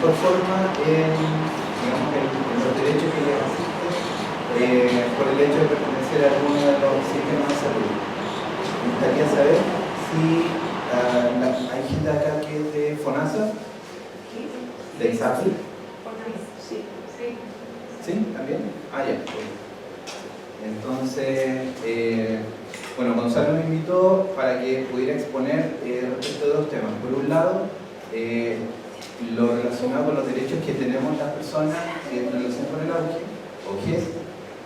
mejor forma en, digamos, en los derechos que les asisten por el hecho de pertenecer a alguno de los sistemas de salud. Me gustaría saber si hay gente acá que es de FONASA, de ISAPRE. ¿Sí? ¿También? Ah, ya. Entonces, bueno, Gonzalo me invitó para que pudiera exponer respecto de dos temas. Por un lado, lo relacionado con los derechos que tenemos las personas en relación con el auge, o GES,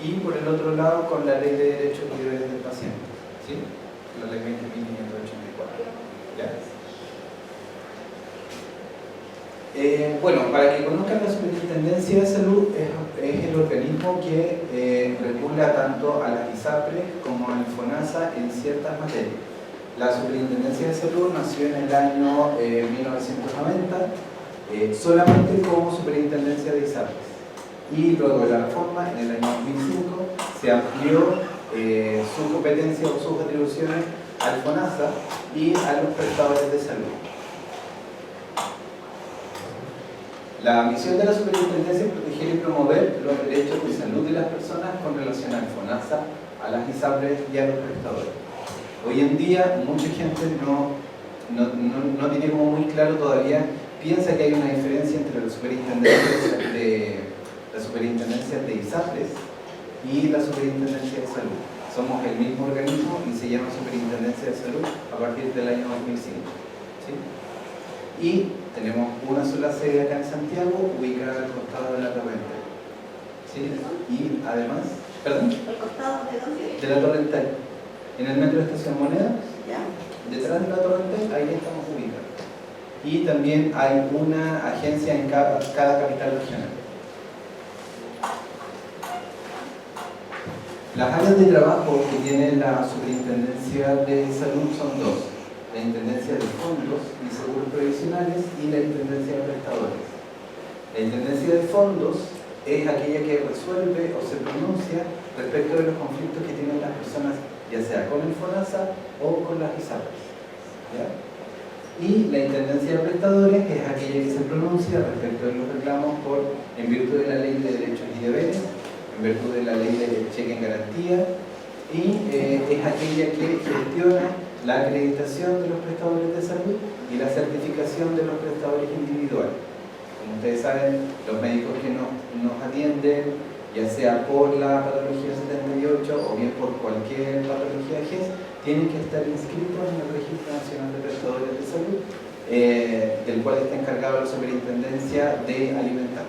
y por el otro lado con la Ley de Derechos y Deberes del Paciente, ¿sí? La Ley 20.584. ¿Ya? Bueno, para que conozcan, la Superintendencia de Salud es el organismo que regula tanto a las ISAPRE como al FONASA en ciertas materias. La Superintendencia de Salud nació en el año 1990 solamente como Superintendencia de ISAPRE, y luego de la reforma en el año 2005 se amplió su competencia o sus atribuciones al FONASA y a los prestadores de salud. La misión de la Superintendencia es proteger y promover los derechos de salud de las personas con relación al FONASA, a las ISAPRE y a los prestadores. Hoy en día mucha gente no tiene como muy claro todavía, piensa que hay una diferencia entre las superintendencias de ISAPRE y la Superintendencia de Salud. Somos el mismo organismo y se llama Superintendencia de Salud a partir del año 2005. ¿Sí? Y tenemos una sola sede acá en Santiago, ubicada al costado de la Torrental. ¿Sí? Y además, ¿perdón? ¿Al costado de dónde? De la Torrental. En el metro de Estación Moneda, ¿Ya? detrás de la Torrental, ahí estamos ubicados. Y también hay una agencia en cada capital regional. Las áreas de trabajo que tiene la Superintendencia de Salud son dos: la Intendencia de Fondos y Seguros Previsionales y la Intendencia de Prestadores. La Intendencia de Fondos es aquella que resuelve o se pronuncia respecto de los conflictos que tienen las personas, ya sea con el FONASA o con las ISAPRE. ¿Ya? Y la Intendencia de Prestadores es aquella que se pronuncia respecto de los reclamos en virtud de la Ley de Derechos y Deberes, en virtud de la Ley de Cheque en Garantía, y es aquella que gestiona la acreditación de los prestadores de salud y la certificación de los prestadores individuales. Como ustedes saben, los médicos que nos atienden, ya sea por la patología 78 o bien por cualquier patología GES, tienen que estar inscritos en el Registro Nacional de Prestadores de Salud, del cual está encargada la Superintendencia de alimentar.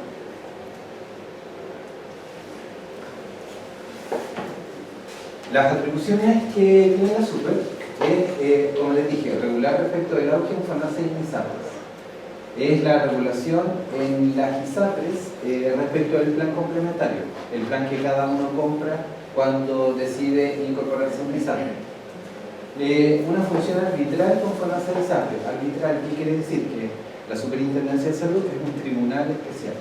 Las atribuciones que tiene la Super es, como les dije, regular respecto del auge en FONASA y ISAPRE. Es la regulación en las ISAPRE respecto del plan complementario, el plan que cada uno compra cuando decide incorporarse a una ISAPRE. Una función arbitral con FONASA y ISAPRE. Arbitral, ¿qué quiere decir? Que la Superintendencia de Salud es un tribunal especial.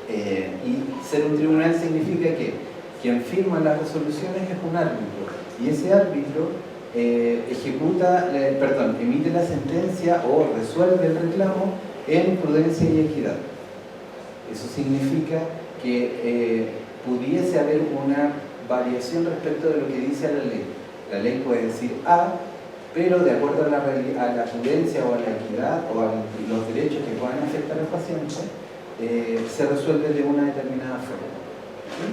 Y ser un tribunal significa que quien firma las resoluciones es un árbitro, y ese árbitro emite la sentencia o resuelve el reclamo en prudencia y equidad. Eso significa que pudiese haber una variación respecto de lo que dice la ley. La ley puede decir A, pero de acuerdo a la prudencia o a la equidad o a los derechos que puedan afectar al paciente, se resuelve de una determinada forma. ¿Sí?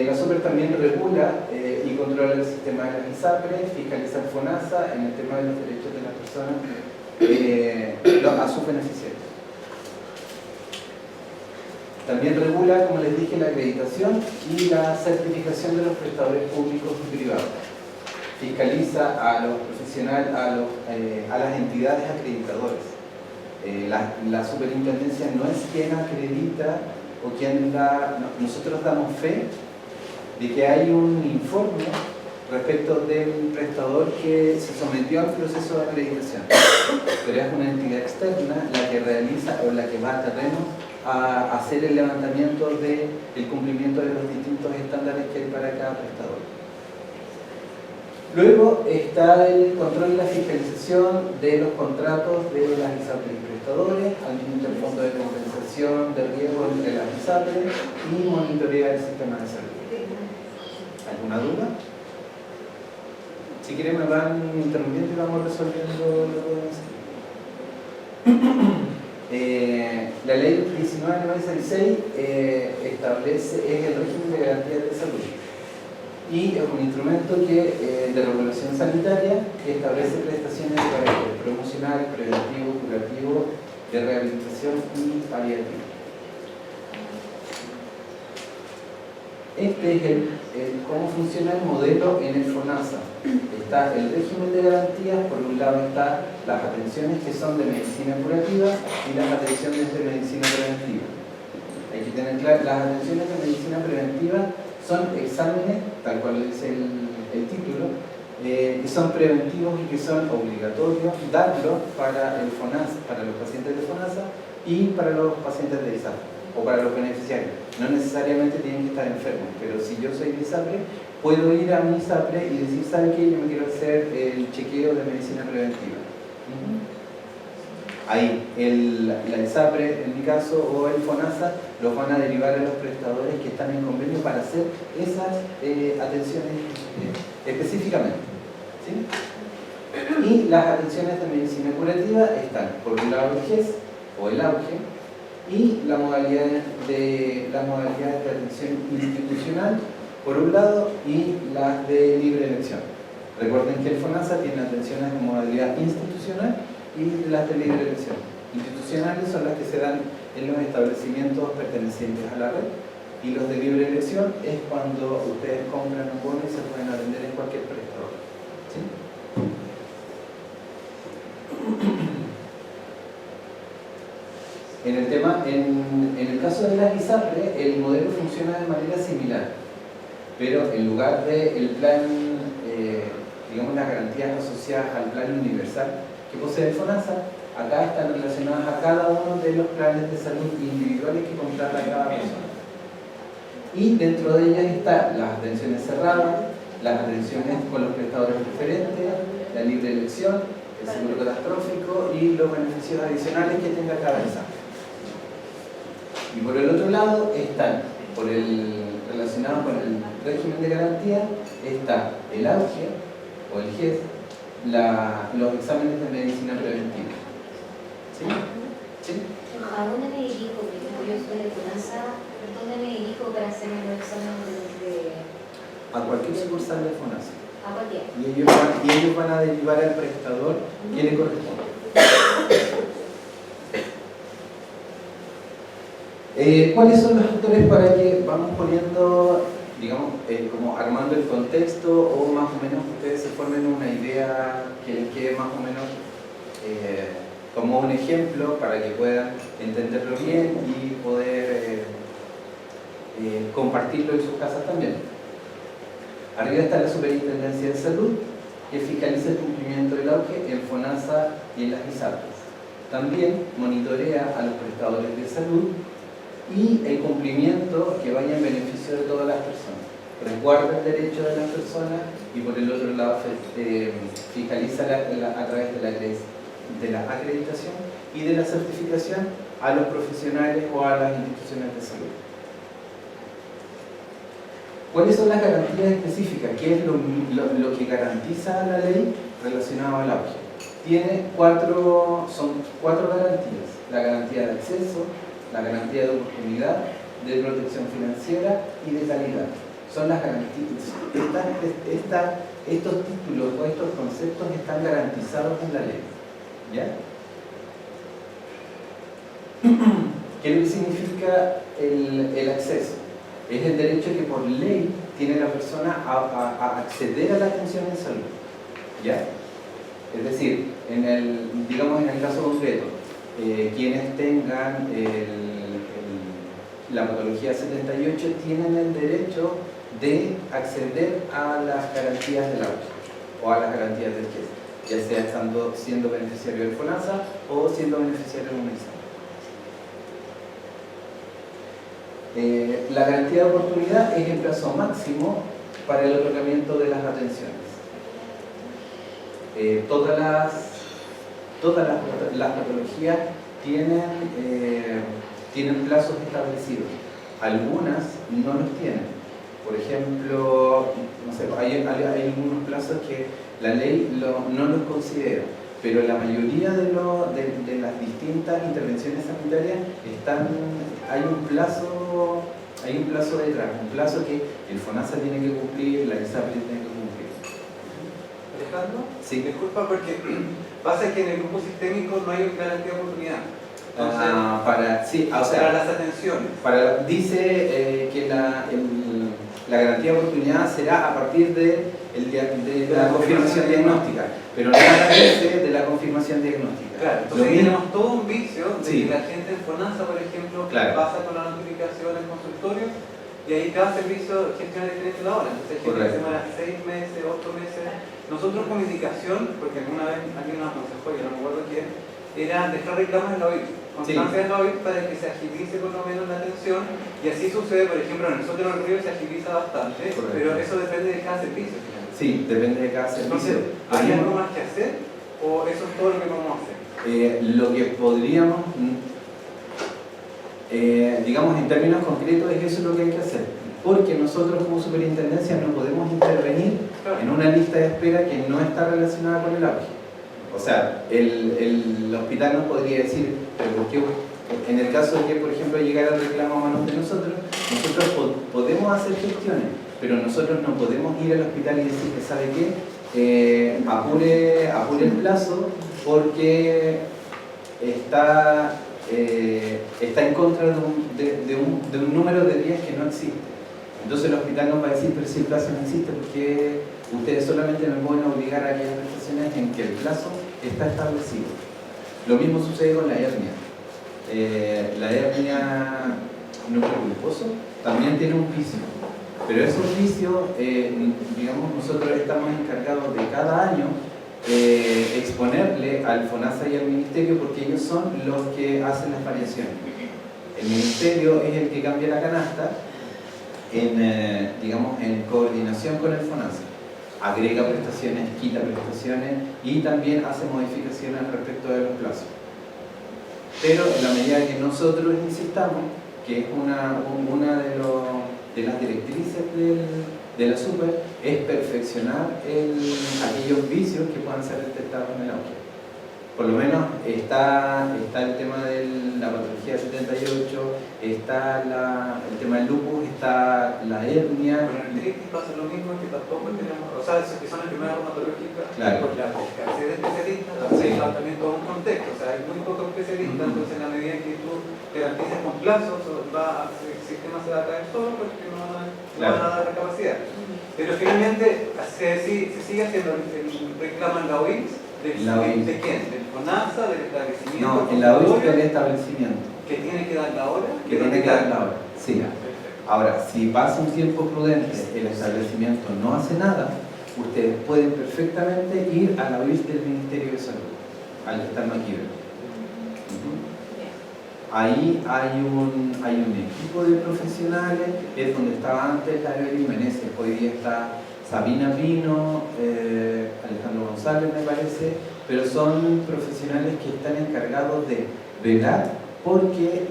La Super también regula y controla el sistema de las ISAPRE, fiscaliza el FONASA en el tema de los derechos de las personas a sus beneficiarios. También regula, como les dije, la acreditación y la certificación de los prestadores públicos y privados. Fiscaliza a los profesionales, a las entidades acreditadoras. La Superintendencia no es quien acredita o quien da, nosotros damos fe de que hay un informe respecto del prestador que se sometió al proceso de acreditación, pero es una entidad externa la que realiza o la que va a terreno a hacer el levantamiento del cumplimiento de los distintos estándares que hay para cada prestador. Luego está el control y la fiscalización de los contratos de las ISAPRE y prestadores, administra el fondo de compensación de riesgo entre las ISAPRE y monitorea el sistema de salud. ¿Alguna duda? Si quieren me van interrumpiendo y vamos resolviendo lo que la ley 19.966 establece, es el régimen de garantías de salud y es un instrumento de regulación sanitaria que establece prestaciones de carácter promocional, preventivo, curativo, de rehabilitación y paliativo. Este es cómo funciona el modelo en el FONASA. Está el régimen de garantías, por un lado están las atenciones que son de medicina curativa y las atenciones de medicina preventiva. Hay que tener claro, las atenciones de medicina preventiva son exámenes, tal cual lo dice el título, que son preventivos y que son obligatorios darlos para el FONASA, para los pacientes de FONASA y para los pacientes de ISAPRE o para los beneficiarios. No necesariamente tienen que estar enfermos, pero si yo soy de ISAPRE, puedo ir a mi ISAPRE y decir, ¿sabe qué? Yo me quiero hacer el chequeo de medicina preventiva. Ahí, la ISAPRE, en mi caso, o el FONASA, los van a derivar a los prestadores que están en convenio para hacer esas atenciones específicamente. ¿Sí? Y las atenciones de medicina curativa están, por un lado, el GES o el AUGE, y las modalidades de atención institucional, por un lado, y las de libre elección. Recuerden que el FONASA tiene atenciones de modalidad institucional y las de libre elección. Institucionales son las que se dan en los establecimientos pertenecientes a la red, y los de libre elección es cuando ustedes compran un bono y se pueden atender en cualquier prestador. ¿Sí? En el caso de las ISAPRE, el modelo funciona de manera similar, pero en lugar del plan, digamos, las garantías asociadas al plan universal que posee el FONASA, acá están relacionadas a cada uno de los planes de salud individuales que contrata cada persona. Y dentro de ellas están las atenciones cerradas, las atenciones con los prestadores preferentes, la libre elección, el seguro catastrófico y los beneficios adicionales que tenga cada ISAPRE. Y por el otro lado están, relacionado con el régimen de garantía, está el AUGE o el GES, los exámenes de medicina preventiva. ¿Sí? ¿Sí? ¿A dónde me dirijo? Por ejemplo, yo soy de FONASA, ¿dónde me dirijo para hacerme los exámenes de...? A cualquier sucursal de FONASA. A cualquier. Y ellos van a derivar al prestador que le corresponde. ¿Cuáles son los factores para que vamos poniendo, digamos, como armando el contexto o más o menos ustedes se formen una idea que les quede más o menos como un ejemplo para que puedan entenderlo bien y poder compartirlo en sus casas también? Arriba está la Superintendencia de Salud, que fiscaliza el cumplimiento del AUGE en FONASA y en las ISAPRES. También monitorea a los prestadores de salud y el cumplimiento que vaya en beneficio de todas las personas. Resguarda el derecho de las personas y por el otro lado fiscaliza a través de la acreditación y de la certificación a los profesionales o a las instituciones de salud. ¿Cuáles son las garantías específicas? ¿Qué es lo que garantiza la ley relacionado al AUGE? Son cuatro garantías: la garantía de acceso, la garantía de oportunidad, de protección financiera y de calidad. Son las garantías. Estos títulos o estos conceptos están garantizados en la ley. ¿Ya? ¿Qué es lo que significa el acceso? Es el derecho que por ley tiene la persona a acceder a la atención en salud. ¿Ya? Es decir, digamos en el caso concreto, quienes tengan la patología 78 tienen el derecho de acceder a las garantías del AUGE o a las garantías del GES, ya sea siendo beneficiario del FONASA o siendo beneficiario de una ISAPRE. La garantía de oportunidad es el plazo máximo para el otorgamiento de las atenciones. Todas las patologías tienen plazos establecidos. Algunas no los tienen. Por ejemplo, no sé, hay algunos plazos que la ley no los considera, pero la mayoría de las distintas intervenciones sanitarias hay un plazo detrás, un plazo que el FONASA tiene que cumplir, la ISAPRE tiene que cumplir. Alejandro, Sí. disculpa porque pasa que en el grupo sistémico no hay garantía de oportunidad. Entonces, para las atenciones. Dice que la garantía de oportunidad será a partir de la confirmación diagnóstica, pero nada dice de la confirmación diagnóstica. Claro, entonces tenemos todo un vicio de Sí. que la gente en FONASA, por ejemplo, Claro. pasa con la notificación en consultorio y ahí cada servicio gestiona diferente la hora. Entonces hay gente que Correcto. se demora 6 meses, 8 meses. Nosotros con indicación, porque alguna vez alguien nos aconsejó, yo no me acuerdo quién, era dejar reclamos en la OIT, constancia en la OIT para que se agilice por lo menos la atención, y así sucede, por ejemplo, en nosotros en el Río se agiliza bastante, Correcto. pero eso depende de cada servicio. Finalmente. Sí, depende de cada servicio. Entonces, ¿hay algo más que hacer o eso es todo lo que vamos a hacer? Lo que podríamos, digamos en términos concretos, es eso lo que hay que hacer. Porque nosotros como superintendencia no podemos intervenir en una lista de espera que no está relacionada con el auge. O sea, el hospital nos podría decir, pero ¿por qué? En el caso de que, por ejemplo, llegara el reclamo a manos de nosotros podemos hacer gestiones, pero nosotros no podemos ir al hospital y decirle, ¿sabe qué? Apure el plazo porque está en contra de un número de días que no existe. Entonces el hospital nos va a decir, pero si el plazo no existe, porque ustedes solamente me pueden obligar a aquellas prestaciones en que el plazo está establecido. Lo mismo sucede con la hernia. La hernia núcleo pulposo también tiene un vicio, pero esos vicios, digamos, nosotros estamos encargados de cada año exponerle al FONASA y al Ministerio, porque ellos son los que hacen las variaciones. El Ministerio es el que cambia la canasta en coordinación con el FONASA. Agrega prestaciones, quita prestaciones y también hace modificaciones respecto de los plazos. Pero en la medida que nosotros insistamos, que es una de las directrices de la SUPER, es perfeccionar aquellos vicios que puedan ser detectados en el auge. Por lo menos está el tema de la patología 78, está el tema del lupus, está la hernia. Con el artritis pasa lo mismo, que tampoco tenemos, o sea, esos que son enfermedades reumatológicas, Claro. por la escasez de especialistas, Sí. también todo un contexto, o sea, hay muy pocos especialistas, entonces en la medida que tú garantices con plazos, el sistema se va a caer solo porque no van a dar la capacidad. Pero finalmente se sigue haciendo el reclamo en la OIT. ¿De quién? ¿Del FONASA? ¿Del establecimiento? No, en la OIT del establecimiento. ¿Que tiene que dar la hora? Que tiene que dar la hora, sí. Ahora, si pasa un tiempo prudente, el establecimiento no hace nada, ustedes pueden perfectamente ir a la OIT del Ministerio de Salud, al estar aquí. Ahí hay un equipo de profesionales, es donde estaba antes la Evelyn Meneses, hoy día está Sabina Pino, Alejandro González me parece, pero son profesionales que están encargados de velar porque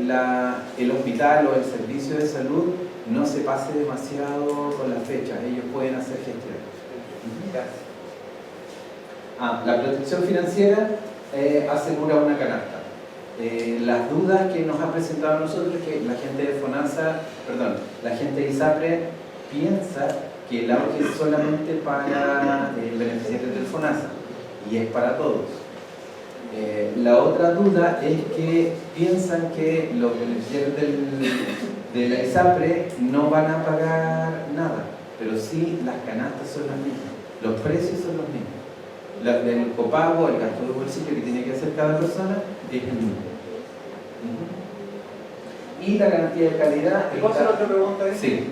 el hospital o el servicio de salud no se pase demasiado con las fechas, ellos pueden hacer gestión. La protección financiera asegura una canasta. Las dudas que nos ha presentado a nosotros es que la gente de la gente de ISAPRE piensa que el auge es solamente para beneficiarios del FONASA y es para todos. La otra duda es que piensan que los beneficiarios de la ISAPRE no van a pagar nada, pero sí las canastas son las mismas, los precios son los mismos. El copago, el gasto de bolsillo que tiene que hacer cada persona es el mismo. Y la garantía de calidad. ¿Te puedo hacer otra pregunta? Sí.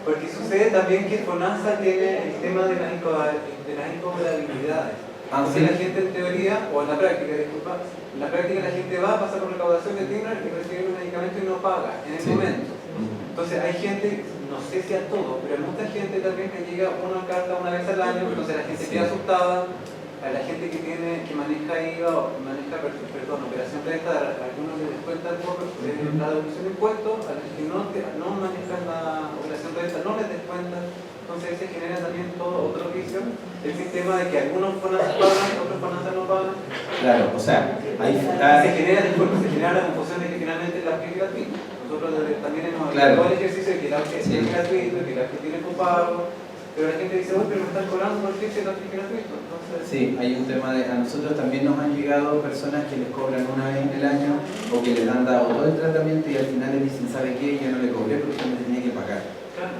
Porque sucede también que FONASA tiene el tema de las incobrabilidades. Entonces la gente en teoría, o en la práctica, disculpa, en la práctica la gente va a pasar por recaudación de timbre y recibe un medicamento y no paga en el momento. Entonces hay gente, no sé si a todos, pero hay mucha gente también que llega una carta una vez al año, entonces la gente queda asustada, a la gente que maneja IVA o maneja operación renta, a algunos les descuentan por la devolución de impuestos, a los que no manejan la operación renta no les descuentan. Entonces ahí se genera también todo otro vicio, el sistema de que algunos FONASA pagan, otros FONASA no pagan. Claro, o sea, ahí Se genera la confusión de que finalmente el auge es gratuito. Nosotros también hemos hablado del ejercicio de que el auge es gratuito, que el auge tiene copago. Pero la gente dice, pero me están cobrando por el servicio de gratuito. Entonces... Sí, hay un tema de... A nosotros también nos han llegado personas que les cobran una vez en el año o que les han dado todo el tratamiento y al final les dicen, ¿sabe qué? Yo no le cobré porque usted me tenía que pagar. Claro.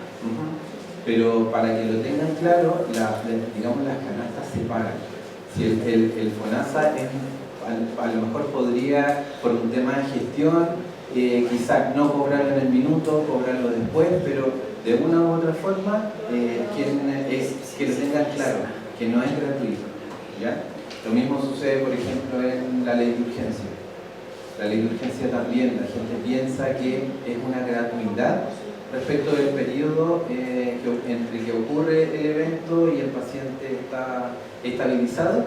Pero para que lo tengan claro, digamos las canastas se pagan. Si el FONASA a lo mejor podría, por un tema de gestión, quizás no cobrarlo en el minuto, cobrarlo después, pero de una u otra forma, que lo tengan claro, que no es gratuito. ¿Ya? Lo mismo sucede, por ejemplo, en la ley de urgencia. La ley de urgencia también, la gente piensa que es una gratuidad respecto del periodo entre que ocurre el evento y el paciente está estabilizado.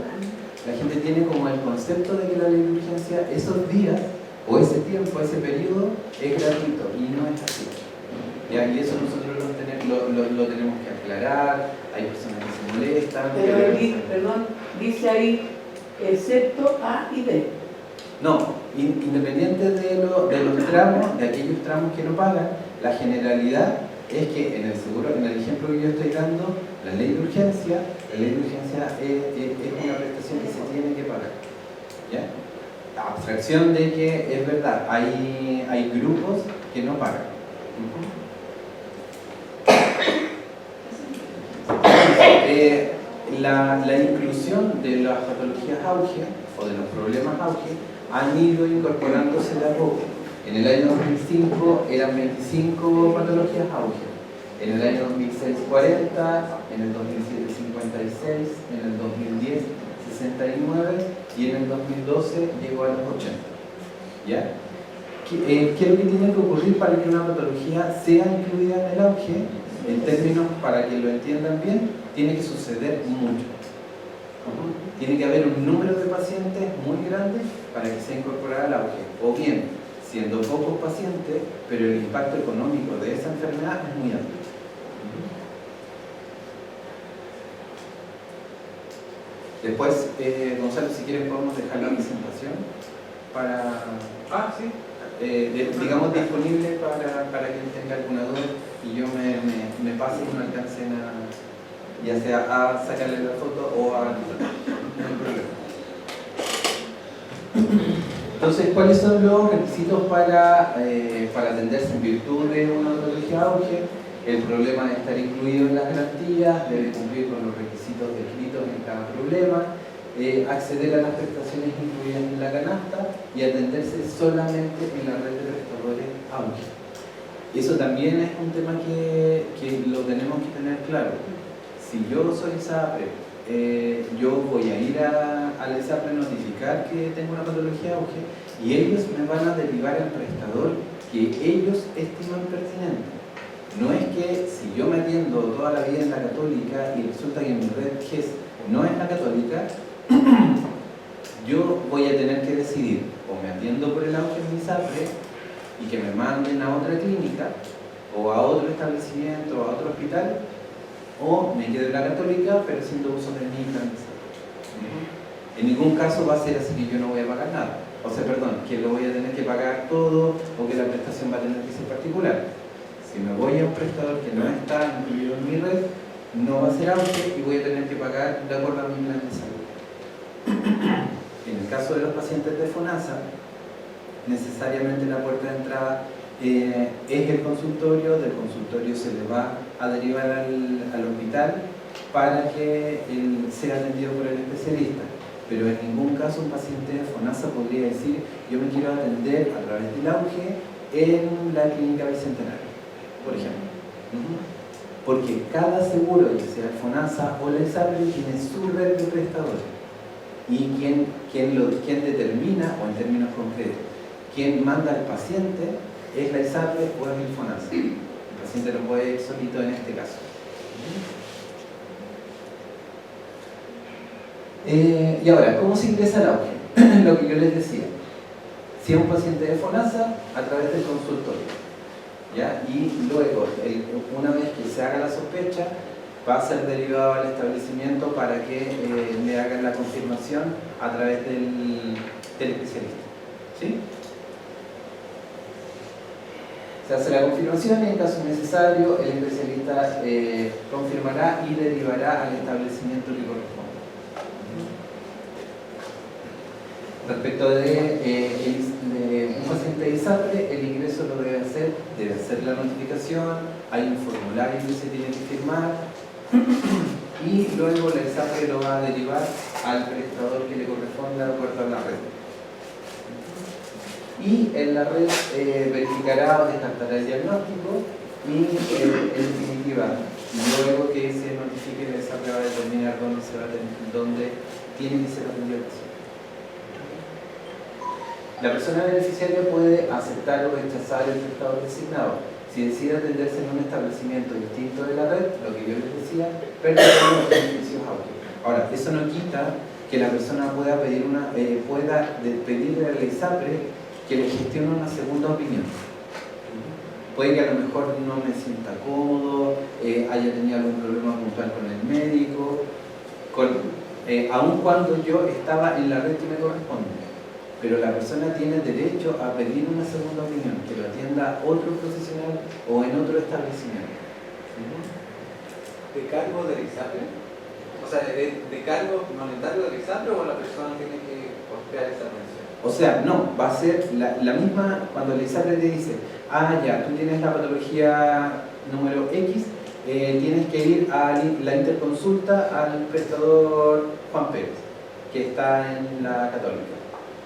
La gente tiene como el concepto de que la ley de urgencia, esos días, o ese tiempo, ese periodo, es gratuito, y no es así. ¿Ya? Y eso nosotros lo tenemos que aclarar, hay personas que se molestan. Pero dice ahí, excepto A y B. No, independiente de los tramos, de aquellos tramos que no pagan, la generalidad es que en el seguro, en el ejemplo que yo estoy dando, la ley de urgencia es una prestación que se tiene que pagar. ¿Ya? A abstracción de que es verdad, hay grupos que no pagan. La inclusión de las patologías auge o de los problemas auge han ido incorporándose de a poco. En el año 2005 eran 25 patologías auge, en el año 2006 40, en el 2007 56, en el 2010 69 y en el 2012 llegó a los 80. ¿Ya? ¿Qué es lo que tiene que ocurrir para que una patología sea incluida en el auge? En términos, para que lo entiendan bien, tiene que suceder mucho. Tiene que haber un número de pacientes muy grande para que sea incorporada al auge. O bien, siendo pocos pacientes, pero el impacto económico de esa enfermedad es muy alto. Después, Gonzalo, si quieres podemos dejar la presentación para... sí. Digamos disponible para quien tenga alguna duda y yo me pase y me alcancen ya sea a sacarle la foto o a editar. No hay problema. Entonces, ¿cuáles son los requisitos para atenderse en virtud de una patología auge? El problema de estar incluido en las garantías, debe cumplir con los requisitos descritos en cada problema, acceder a las prestaciones incluidas en la canasta y atenderse solamente en la red de prestadores auge. Eso también es un tema que lo tenemos que tener claro. Si yo soy SAPRE, yo voy a ir al SAPRE a notificar que tengo una patología auge y ellos me van a derivar al prestador que ellos estiman pertinente. No es que si yo me atiendo toda la vida en la católica y resulta que mi red GES no es la católica, yo voy a tener que decidir o me atiendo por el auge en mi SAPRE y que me manden a otra clínica o a otro establecimiento o a otro hospital, o me quedo en la católica pero haciendo uso de mi plan de salud. En ningún caso va a ser así que yo no voy a pagar nada, o sea, perdón, que lo voy a tener que pagar todo o que la prestación va a tener que ser particular. Si me voy a un prestador que no está incluido en mi red, no va a ser auge y voy a tener que pagar de acuerdo a mi plan de salud. En el caso de los pacientes de FONASA, necesariamente la puerta de entrada es el consultorio, del consultorio se le va a derivar al hospital para que sea atendido por el especialista. Pero en ningún caso un paciente de FONASA podría decir yo me quiero atender a través del auge en la clínica Bicentenario, por ejemplo. Porque cada seguro, ya sea el FONASA o la ISAPRE, tiene su red de prestadores. Y quien determina, o en términos concretos, quien manda al paciente es la ISAPRE o es el FONASA. El paciente no puede ir solito en este caso. Y ahora, ¿cómo se ingresa al auge? Lo que yo les decía. Si es un paciente de FONASA, a través del consultorio. ¿Ya? Y luego, una vez que se haga la sospecha, va a ser derivado al establecimiento para que le hagan la confirmación a través del especialista. ¿Sí? Se hace la confirmación y en caso necesario el especialista confirmará y derivará al establecimiento que corresponde. Respecto de un paciente de ISAPRE, el ingreso lo debe hacer la notificación, hay un formulario que se tiene que firmar y luego la ISAPRE lo va a derivar al prestador que le corresponda de acuerdo a la red. Y en la red verificará o descartará el diagnóstico y en definitiva, luego que se notifique la ISAPRE va a determinar dónde tiene que ser atendido el paciente. La persona beneficiaria puede aceptar o rechazar el prestador designado. Si decide atenderse en un establecimiento distinto de la red, lo que yo les decía, perderá los beneficios autos. Ahora, eso no quita que la persona pueda pedirle a la ISAPRE que le gestione una segunda opinión. Puede que a lo mejor no me sienta cómodo, haya tenido algún problema puntual con el médico, aun cuando yo estaba en la red que me corresponde. Pero la persona tiene derecho a pedir una segunda opinión, que lo atienda otro profesional o en otro establecimiento. ¿De cargo del ISAPRE? O sea, ¿de cargo monetario del ISAPRE o la persona tiene que costear esa atención? O sea, no, va a ser la misma cuando el ISAPRE te dice, ya, tú tienes la patología número X, tienes que ir a la interconsulta al prestador Juan Pérez, que está en la Católica.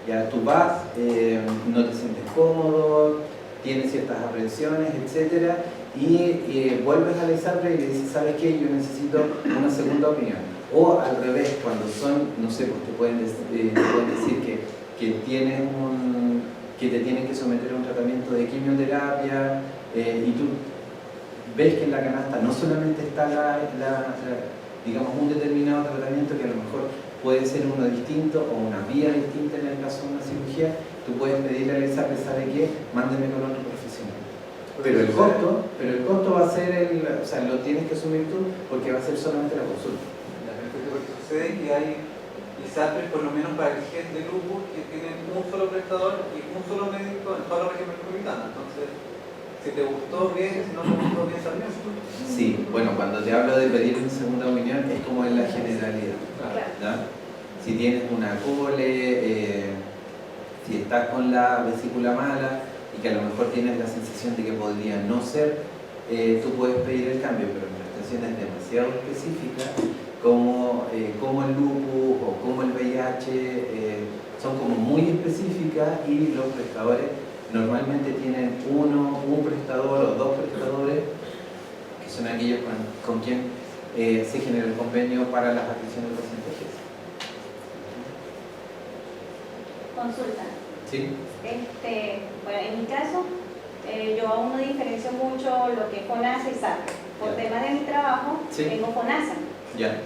Ya tú vas, no te sientes cómodo, tienes ciertas aprensiones, etc. Y vuelves a la ISAPRE y le dices, ¿sabes qué? Yo necesito una segunda opinión. O al revés, cuando son, no sé, pues te pueden decir que te tienen que someter a un tratamiento de quimioterapia y tú ves que en la canasta no solamente está digamos, un determinado tratamiento que a lo mejor puede ser uno distinto o una vía distinta en el caso de una cirugía, tú puedes pedirle a la ISAPRE, ¿sabe qué? Mándeme con otro profesional. Pero el costo va a ser, o sea, lo tienes que asumir tú porque va a ser solamente la consulta. Porque sucede que hay ISAPRE, por lo menos para el gen de lupus, que tienen un solo prestador y un solo médico en toda la región metropolitana. Entonces, si te gustó bien, si no te gustó bien también. Sí, bueno, cuando te hablo de pedir una segunda opinión es como en la generalidad. ¿Ya? Si tienes una cole, si estás con la vesícula mala y que a lo mejor tienes la sensación de que podría no ser, tú puedes pedir el cambio, pero en prestaciones demasiado específicas como el lupus o como el VIH son como muy específicas y los prestadores normalmente tienen un prestador o dos prestadores que son aquellos con quien se genera el convenio para las atenciones del paciente GES. Consulta. ¿Sí? Bueno, en mi caso, yo aún no diferencio mucho lo que es FONASA y ISAPRE. Por tema de mi trabajo, Sí. tengo FONASA. Ya.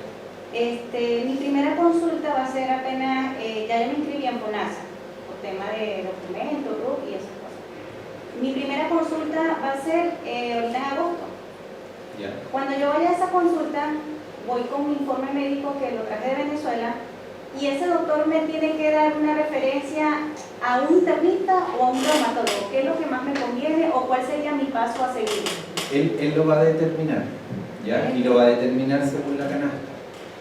Mi primera consulta va a ser apenas, ya yo me inscribí en FONASA, por tema de documentos, RUC y esas cosas. Mi primera consulta va a ser ahorita en agosto. Ya. Cuando yo vaya a esa consulta, voy con mi informe médico que lo traje de Venezuela y ese doctor me tiene que dar una referencia a un internista o a un traumatólogo. ¿Qué es lo que más me conviene o cuál sería mi paso a seguir? Él lo va a determinar, ¿ya? Y lo va a determinar según la canasta.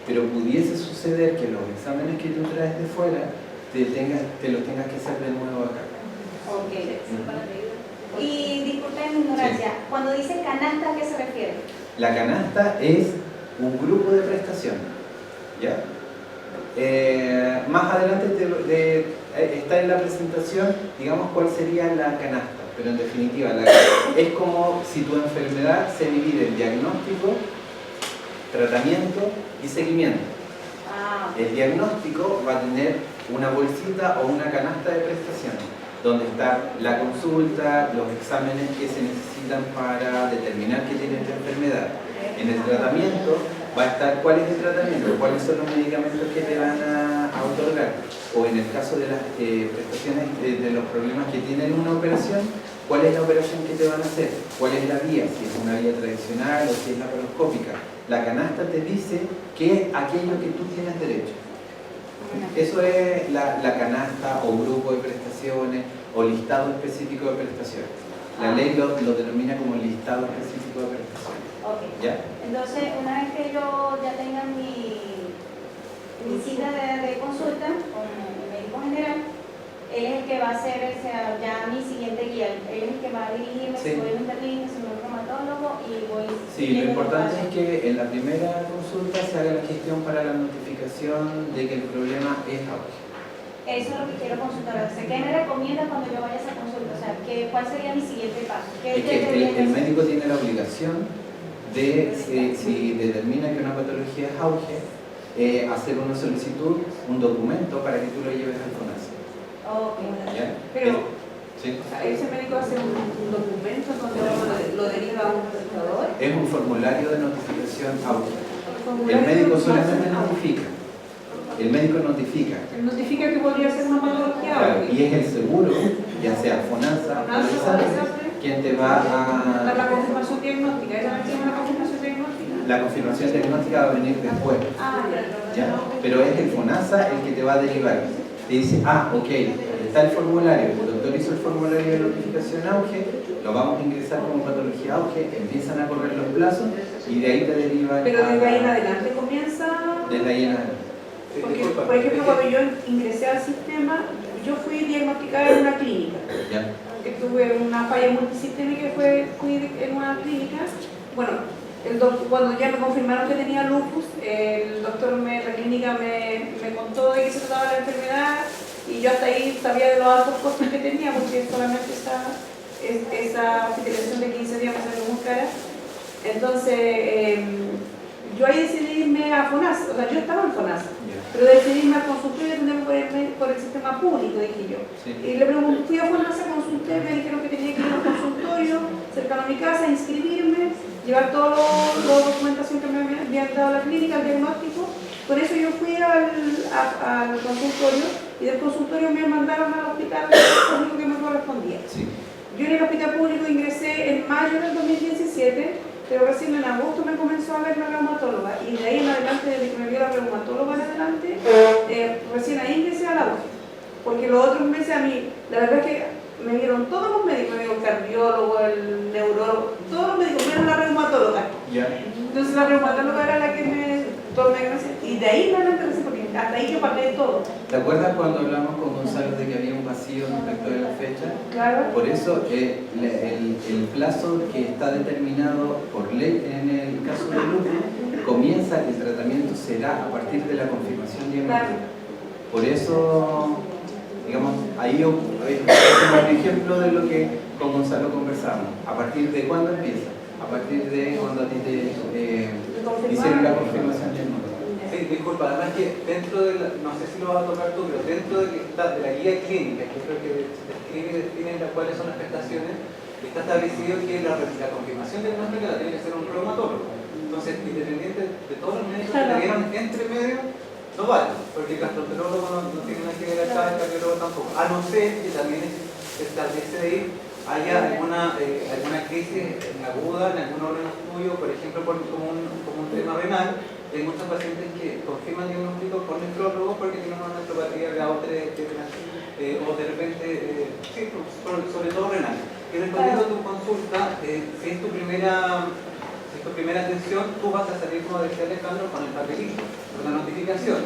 Pero pudiese suceder que los exámenes que tú traes de fuera te los tengas que hacer de nuevo acá. Ok. Y disculpen mi ignorancia, cuando dice canasta, ¿a qué se refiere? La canasta es un grupo de prestación, ¿ya? Más adelante está en la presentación, digamos, cuál sería la canasta, pero en definitiva es como si tu enfermedad se divide en diagnóstico, tratamiento y seguimiento. El diagnóstico va a tener una bolsita o una canasta de prestaciones, donde está la consulta, los exámenes que se necesitan para determinar que tienes la enfermedad. En el tratamiento va a estar cuál es el tratamiento, cuáles son los medicamentos que te van a otorgar, o en el caso de las prestaciones de los problemas que tienen una operación, cuál es la operación que te van a hacer, cuál es la vía, si es una vía tradicional o si es laparoscópica. La canasta te dice qué es aquello que tú tienes derecho. Eso es la canasta o grupo de prestaciones o listado específico de prestaciones. La ley lo denomina como listado específico de prestaciones. Ok. ¿Ya? Entonces, una vez que yo ya tenga mi cita de consulta con el médico general, él es el que va a hacer ya mi siguiente guía. Él es el que va a dirigirme, Sí. si voy a un internista, si voy a un traumatólogo y voy... Sí, lo importante es que en la primera consulta se haga la gestión para la notificación de que el problema es auge. Eso es lo que quiero consultar. O sea, ¿qué me recomienda cuando yo vaya a esa consulta? O sea, ¿cuál sería mi siguiente paso? ¿Qué Es que el médico tiene la obligación de, si determina que una patología es auge, hacer una solicitud, un documento para que tú lo lleves al FONASA. Ok. ¿Ya? Pero, Sí. o sea, ese médico hace un documento donde lo deriva a un prestador. Es un formulario de notificación auge. El formulario médico de solamente notificación. notifica. El médico notifica. Él notifica que podría ser una patología. Claro, y es el seguro, ya sea FONASA o ISAPRE, quien te va Dar la a... confirmación diagnóstica. ¿Esa es una confirmación diagnóstica? La confirmación diagnóstica va a venir después, Ah, ¿ya? Pero es el FONASA el que te va a derivar. Te dice, ok, está el formulario, el doctor hizo el formulario de notificación auge, lo vamos a ingresar como patología auge, empiezan a correr los plazos y de ahí te derivan. pero desde ahí en adelante comienza. Desde ahí en adelante. Porque, Disculpa, por ejemplo, es que- cuando yo ingresé al sistema, yo fui diagnosticada en una clínica. ¿Ya? Que tuve una falla multisistémica y fui en una clínica. Bueno, cuando ya me confirmaron que tenía lupus, el doctor la clínica me contó de qué se trataba la enfermedad y yo hasta ahí sabía de los altos costos que tenía porque solamente esa hospitalización de 15 días me salió muy cara. Entonces, yo ahí decidí irme a FONASA, o sea, yo estaba en FONASA. Ya. Pero decidí irme al consultorio y atenderme por el sistema público, dije yo. Sí. Y le pregunté, fui a FONASA, consulté, me dijeron que tenía que ir a un consultorio cercano a mi casa, inscribirme, llevar toda la documentación que me habían dado la clínica, el diagnóstico. Por eso yo fui al consultorio y del consultorio me mandaron al hospital público que me correspondía. Sí. Yo en el hospital público ingresé en mayo del 2017. Pero recién en agosto me comenzó a ver la reumatóloga y de ahí en adelante, desde que me vio la reumatóloga en adelante, recién ahí ingresé a la UCI. Porque los otros meses a mí, la verdad es que me vieron todos los médicos, me vio el cardiólogo, el neurólogo, todos los médicos, menos la reumatóloga. Ya. Entonces la reumatóloga era la que y de ahí en adelante recién, porque hasta ahí yo pagué todo. ¿Te acuerdas cuando hablamos con Gonzalo de que había un vacío respecto de la fecha? Claro. Por eso el plazo que está determinado por ley en el caso de lupus comienza, el tratamiento será a partir de la confirmación diagnóstica. Por eso, digamos, ahí es un ejemplo de lo que con Gonzalo conversamos. ¿A partir de cuándo empieza? A partir de cuando a ti te hicieron la confirmación diagnóstica. Sí, disculpa, además que dentro de no sé si lo vas a tocar tú, pero dentro de la guía clínica, que creo que describe y define cuáles son las prestaciones, está establecido que la confirmación diagnóstica la tiene que hacer un reumatólogo. Entonces, independiente de todos los médicos que le dieron entre medio, no vale, porque el gastroenterólogo no tiene nada que ver acá, el cardiólogo tampoco. A no ser que también se establece de ir haya alguna crisis aguda en algún órgano tuyo, por ejemplo, como un tema renal. Hay muchos pacientes que confirman diagnóstico por nefrólogo porque tienen una nefropatía Gaucher, etcétera, o de repente, sí, sobre todo renal. Y respondiendo a tu consulta, si es tu primera atención, tú vas a salir, como decía Alejandro, con el papelito, con la notificación.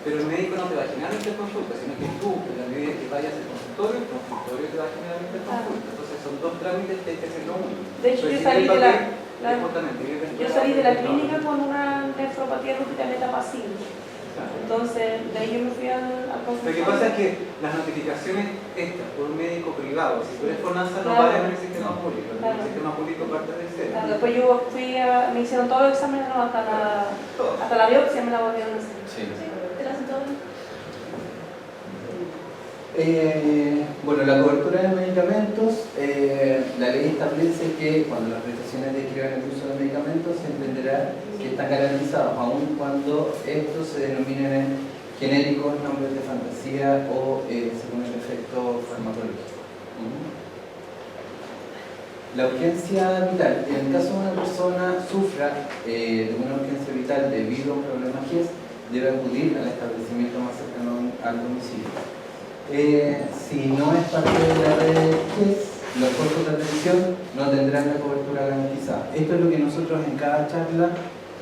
Pero el médico no te va a generar esta consulta, sino que tú, en la medida que vayas al consultorio, el consultorio te va a generar esta consulta. Entonces son dos trámites que hay que hacerlo uno. De hecho, yo salí de la clínica con una nefropatía rútica en etapa 5. Entonces, de ahí yo me fui al consultorio. Lo que pasa es que las notificaciones estas por un médico privado, si tú eres FONASA, no Claro. valen en el sistema público. Claro. El sistema público parte de cero. Claro, después yo me hicieron todos los exámenes, no, hasta la biopsia me la volvieron a hacer. Sí. ¿Te lo hacen todo? Bueno, la cobertura de medicamentos, la ley establece que cuando las prestaciones describan el uso de medicamentos se entenderá que están garantizados, aun cuando estos se denominen en genéricos, nombres de fantasía o según el efecto farmacológico. La urgencia vital. En el caso de una persona sufra de una urgencia vital debido a un problema GES, debe acudir al establecimiento más cercano al domicilio. Si no es parte de la red GES, los costos de atención no tendrán la cobertura garantizada. Esto es lo que nosotros en cada charla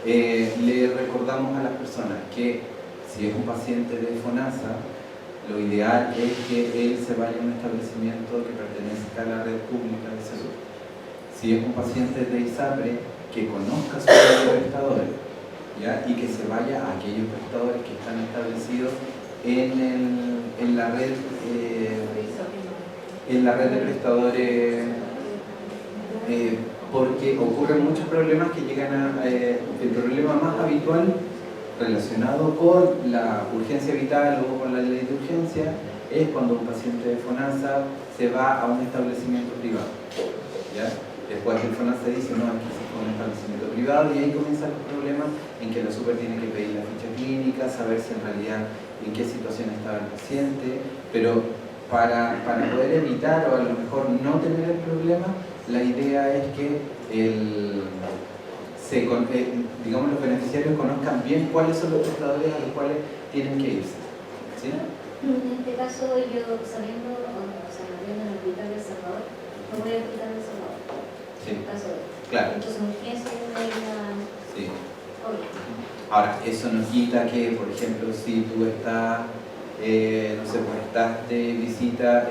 le recordamos a las personas, que si es un paciente de FONASA, lo ideal es que él se vaya a un establecimiento que pertenezca a la red pública de salud. Si es un paciente de ISAPRE, que conozca a sus prestadores, ¿ya? Y que se vaya a aquellos prestadores que están establecidos en la red de prestadores, porque ocurren muchos problemas que llegan el problema más habitual relacionado con la urgencia vital o con la ley de urgencia es cuando un paciente de FONASA se va a un establecimiento privado, ¿ya? Después el FONASA dice, no, aquí se fue a un establecimiento privado, y ahí comienzan los problemas en que la super tiene que pedir la ficha clínica, saber si en realidad en qué situación estaba el paciente, pero para poder evitar o a lo mejor no tener el problema, la idea es que digamos, los beneficiarios conozcan bien cuáles son los prestadores a los cuales tienen que irse, ¿sí? En este caso, yo sabiendo, o sea, viendo en el hospital de El Salvador, no voy al hospital de El Salvador. Sí, En caso de... claro. Entonces, urgencia es una isla... Sí. Obvio. Ahora, eso no quita que, por ejemplo, si tú estás, no sé, pues estás de visita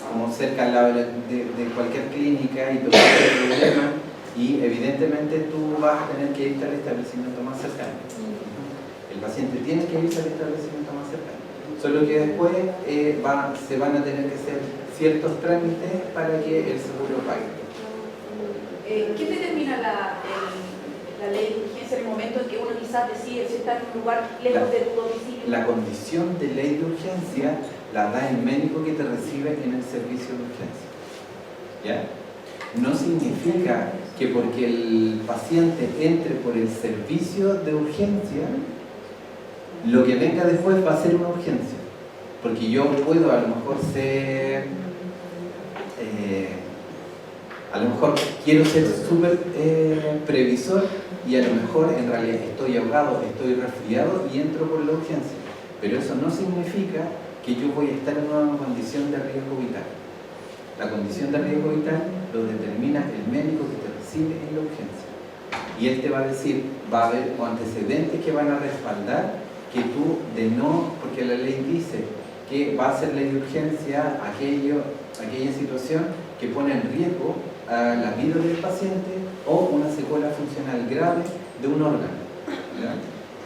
como cerca al lado de cualquier clínica y te ocurre el problema, y evidentemente tú vas a tener que irte al establecimiento más cercano. El paciente tiene que irse al establecimiento más cercano. Solo que después se van a tener que hacer ciertos trámites para que el seguro pague. ¿Qué determina la ley de urgencia en el momento en que uno quizás decide si está en un lugar lejos de tu domicilio? La condición de ley de urgencia la da el médico que te recibe en el servicio de urgencia, ¿ya? No significa que porque el paciente entre por el servicio de urgencia, lo que venga después va a ser una urgencia. Porque yo puedo a lo mejor ser... a lo mejor quiero ser súper previsor y a lo mejor en realidad estoy ahogado, estoy resfriado y entro por la urgencia. Pero eso no significa que yo voy a estar en una condición de riesgo vital. La condición de riesgo vital lo determina el médico que te recibe en la urgencia. Y él te va a decir, va a haber antecedentes que van a respaldar que tú porque la ley dice que va a ser ley de urgencia aquella situación que pone en riesgo a la vida del paciente o una secuela funcional grave de un órgano, ¿ya?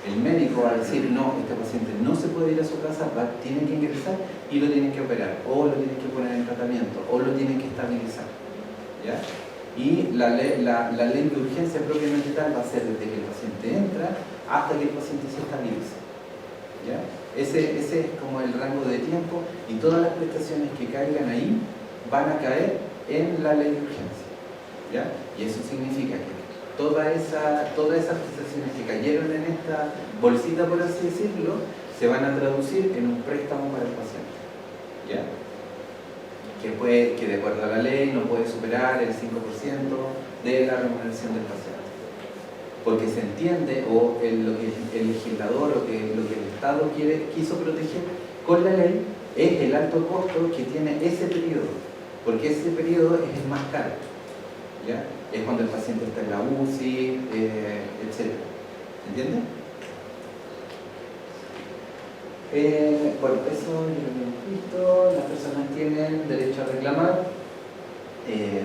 El médico va a decir, no, este paciente no se puede ir a su casa, tiene que ingresar y lo tienen que operar, o lo tienen que poner en tratamiento, o lo tienen que estabilizar, ¿ya? Y la ley de urgencia propiamente tal va a ser desde que el paciente entra hasta que el paciente se estabiliza, ¿ya? Ese es como el rango de tiempo, y todas las prestaciones que caigan ahí van a caer en la ley de urgencia, ¿ya? Y eso significa que todas esas prestaciones que cayeron en esta bolsita, por así decirlo, se van a traducir en un préstamo para el paciente, ¿ya? Que de acuerdo a la ley no puede superar el 5% de la remuneración del paciente. Porque se entiende, o lo que el legislador o lo que el Estado quiso proteger con la ley es el alto costo que tiene ese periodo, porque ese periodo es el más caro, ¿ya? Es cuando el paciente está en la UCI, etc. ¿Entiendes? Bueno, eso yo lo he visto. Las personas tienen derecho a reclamar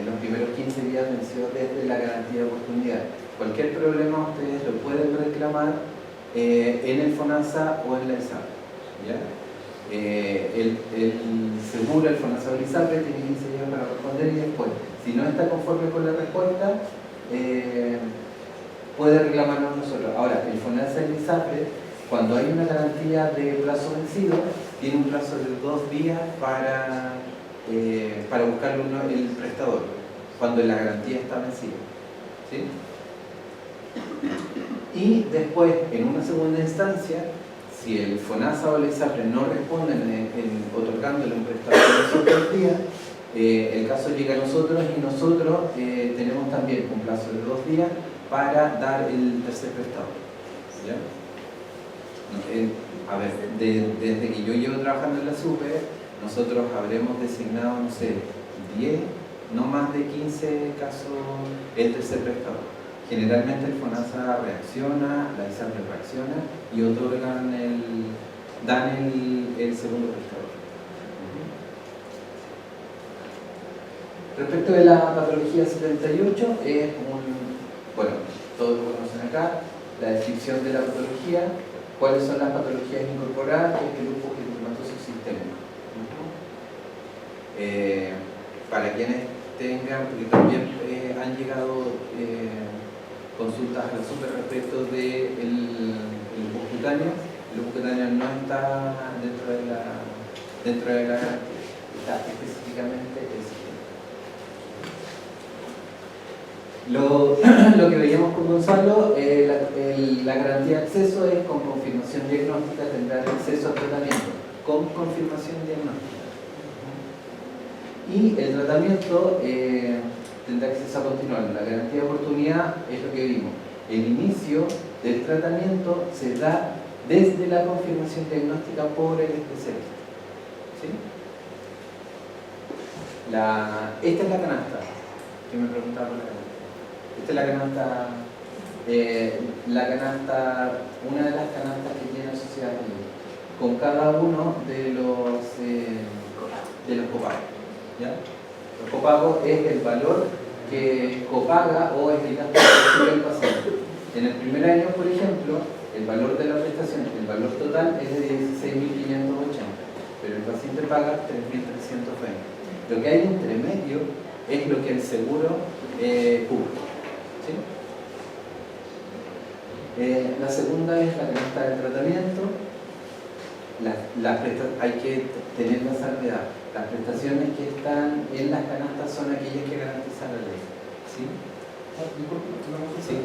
los primeros 15 días vencidos desde la garantía de oportunidad. Cualquier problema ustedes lo pueden reclamar en el FONASA o en la ISAPRE, ¿ya? El seguro, el FONASA o el ISAPRE tiene 15 días para responder, y después, si no está conforme con la respuesta, puede reclamarnos nosotros. Ahora, el FONASA y el ISAPRE, cuando hay una garantía de plazo vencido, tiene un plazo de 2 días para buscarlo el prestador, cuando la garantía está vencida. ¿Sí? Y después, en una segunda instancia, si el FONASA o el ISAPRE no responden en otorgándole un prestador en esos 2 días, el caso llega a nosotros y nosotros tenemos también un plazo de 2 días para dar el tercer prestador. ¿Ya? A ver, desde que yo llevo trabajando en la SUPE, nosotros habremos designado, no sé, 10, no más de 15 casos el tercer prestador. Generalmente el FONASA reacciona, la ISAPRE reacciona y otorgan dan el segundo prestador. Respecto de la patología 78, es bueno, todos lo conocen acá, la descripción de la patología, cuáles son las patologías incorporadas, que es el lupus eritematoso sistémico. Para quienes tengan, porque también han llegado consultas a la SUPE respecto del lupus cutáneo. El lupus cutáneo no está dentro de la garantía, está específicamente el sistema. Lo que veíamos con Gonzalo, la garantía de acceso es con confirmación diagnóstica, tendrá acceso al tratamiento con confirmación diagnóstica. Y el tratamiento tendrá acceso a continuar. La garantía de oportunidad es lo que vimos. El inicio del tratamiento se da desde la confirmación diagnóstica por el especialista. ¿Sí? Esta es la canasta que me preguntaba por la canasta. Esta es una de las canastas que tiene la sociedad con cada uno de los copagos. ¿Ya? Los copagos es el valor que copaga o es el gasto que recibe el paciente. En el primer año, por ejemplo, el valor de la prestación, el valor total es de 16.580, pero el paciente paga 3.320. Lo que hay entre medio es lo que el seguro cubre. ¿Sí? La segunda es la canasta del tratamiento. Hay que tener la salvedad. Las prestaciones que están en las canastas son aquellas que garantizan la ley. ¿Sí? Sí.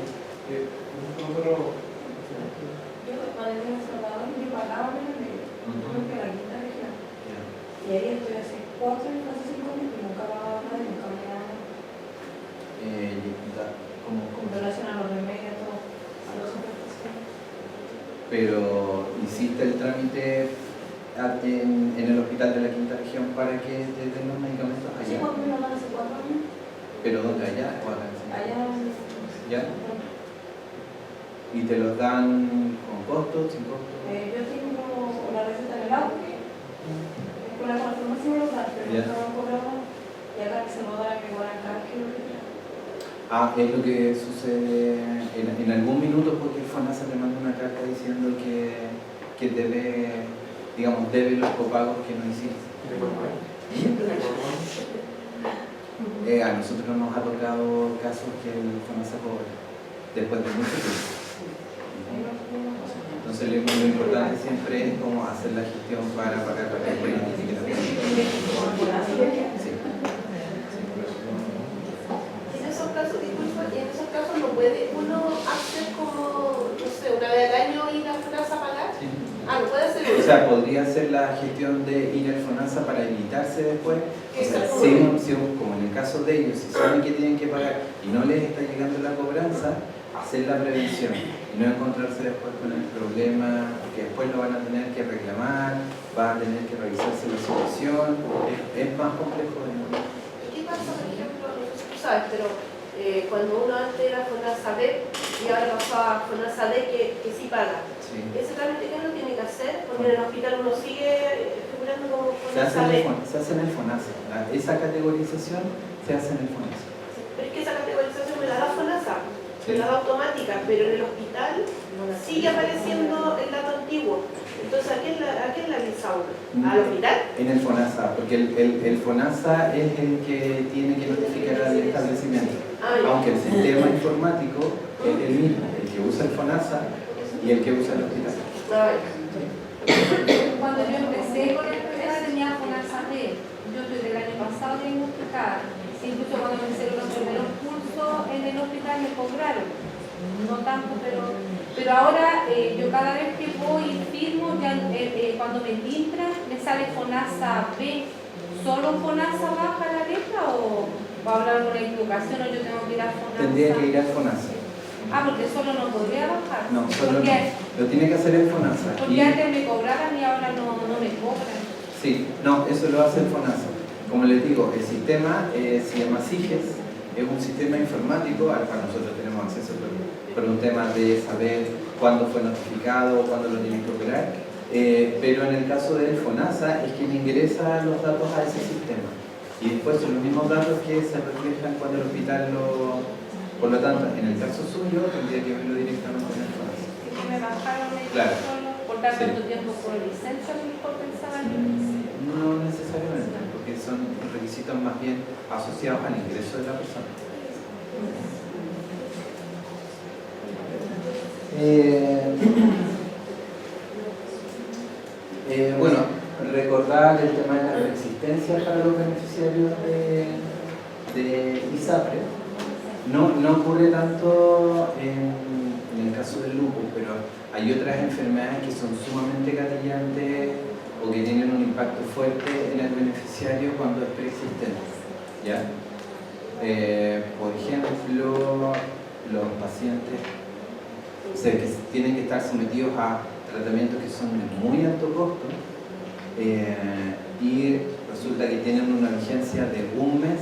Yo cuando en El Salvador yo pagaba menos medio, porque la quinta región. Y ahí estoy hace 4 años, hace 5 años que nunca pagaba nada y nunca me daba nada. En relación a los remedios, todo, a los prestaciones. Pero hiciste el trámite en el hospital de la quinta región para que te den los medicamentos Hace allá. 4 años, hace 4 años. ¿Pero dónde? ¿Allá o acá? Allá. ¿Ya? ¿Y te los dan con costo, sin costo? Yo tengo la receta en el auto, con la farmacia me lo dan, pero no lo cobramos. Y acá que se lo dan, me cobran cada kilo. Es lo que sucede en algún minuto, porque FONASA te manda una carta diciendo que debe, digamos, debe los copagos que no hiciste. A nosotros nos ha tocado casos que el FONASA cobra después de mucho tiempo. Entonces lo importante siempre es como hacer la gestión para pagar la cartera. Sí. En esos casos, disculpa, y en esos casos no puede uno hacer como, no sé, una vez al año ir a FONASA a pagar. Sí. No puede hacer O sea, podría hacer la gestión de ir al FONASA para evitarse después. O sea, si como en el caso de ellos, si saben que tienen que pagar y no les está llegando la cobranza, hacer la prevención y no encontrarse después con el problema que después lo van a tener que reclamar, va a tener que revisarse la situación, es más complejo de nuevo. ¿Qué pasa, por ejemplo, no sé si tú sabes, pero cuando uno antes era FONASA B y ahora pasó a FONASA D que sí paga? Sí. ¿Ese trámite qué uno tiene que hacer? Porque en el hospital uno sigue figurando como FONASA B. Se hace en el FONASA. Esa categorización se hace en el FONASA. Pero es que esa categorización me la da FONASA, me la da automática, pero en el hospital sigue apareciendo el dato antiguo. Entonces, ¿a quién la avisa uno? ¿Al hospital? En el FONASA, porque el FONASA es el que tiene que notificar al establecimiento. Aunque el sistema informático es el mismo, el que usa el FONASA y el que usa el hospital. Cuando cuando yo empecé con el enfermedad tenía FONASA B. Yo estoy del año pasado diagnosticada. Incluso cuando me hicieron los primeros cursos en el hospital me cobraron. No tanto, pero ahora yo cada vez que voy y firmo, ya, cuando me filtran, me sale FONASA B. ¿Solo FONASA baja la letra o habrá alguna equivocación o yo tengo que ir a FONASA? Tendría que ir a FONASA. Ah, porque solo no podría bajar. No, solo porque, no. Lo tiene que hacer el FONASA. Porque antes me cobraban y ahora no me cobran. Sí, no, eso lo hace el FONASA. Como les digo, el sistema se llama SIGES, es un sistema informático al cual nosotros tenemos acceso por un tema de saber cuándo fue notificado, cuándo lo tienen que operar. Pero en el caso del FONASA es quien ingresa los datos a ese sistema. Y después son los mismos datos que se reflejan cuando el hospital lo... Por lo tanto, en el caso suyo, tendría que verlo directamente en el FONASA. Que me bajaron el Claro. solo por dar Sí. tanto tiempo por licencia, a lo mejor pensaba yo. No necesariamente, porque son requisitos más bien asociados al ingreso de la persona. Bueno, recordar el tema de la reexistencia para los beneficiarios de ISAPRE. No ocurre tanto en el caso del lupus, pero hay otras enfermedades que son sumamente gatillantes o que tienen un impacto fuerte en el beneficiario cuando es preexistente, ¿ya? Por ejemplo, los pacientes que tienen que estar sometidos a tratamientos que son de muy alto costo y resulta que tienen una vigencia de un mes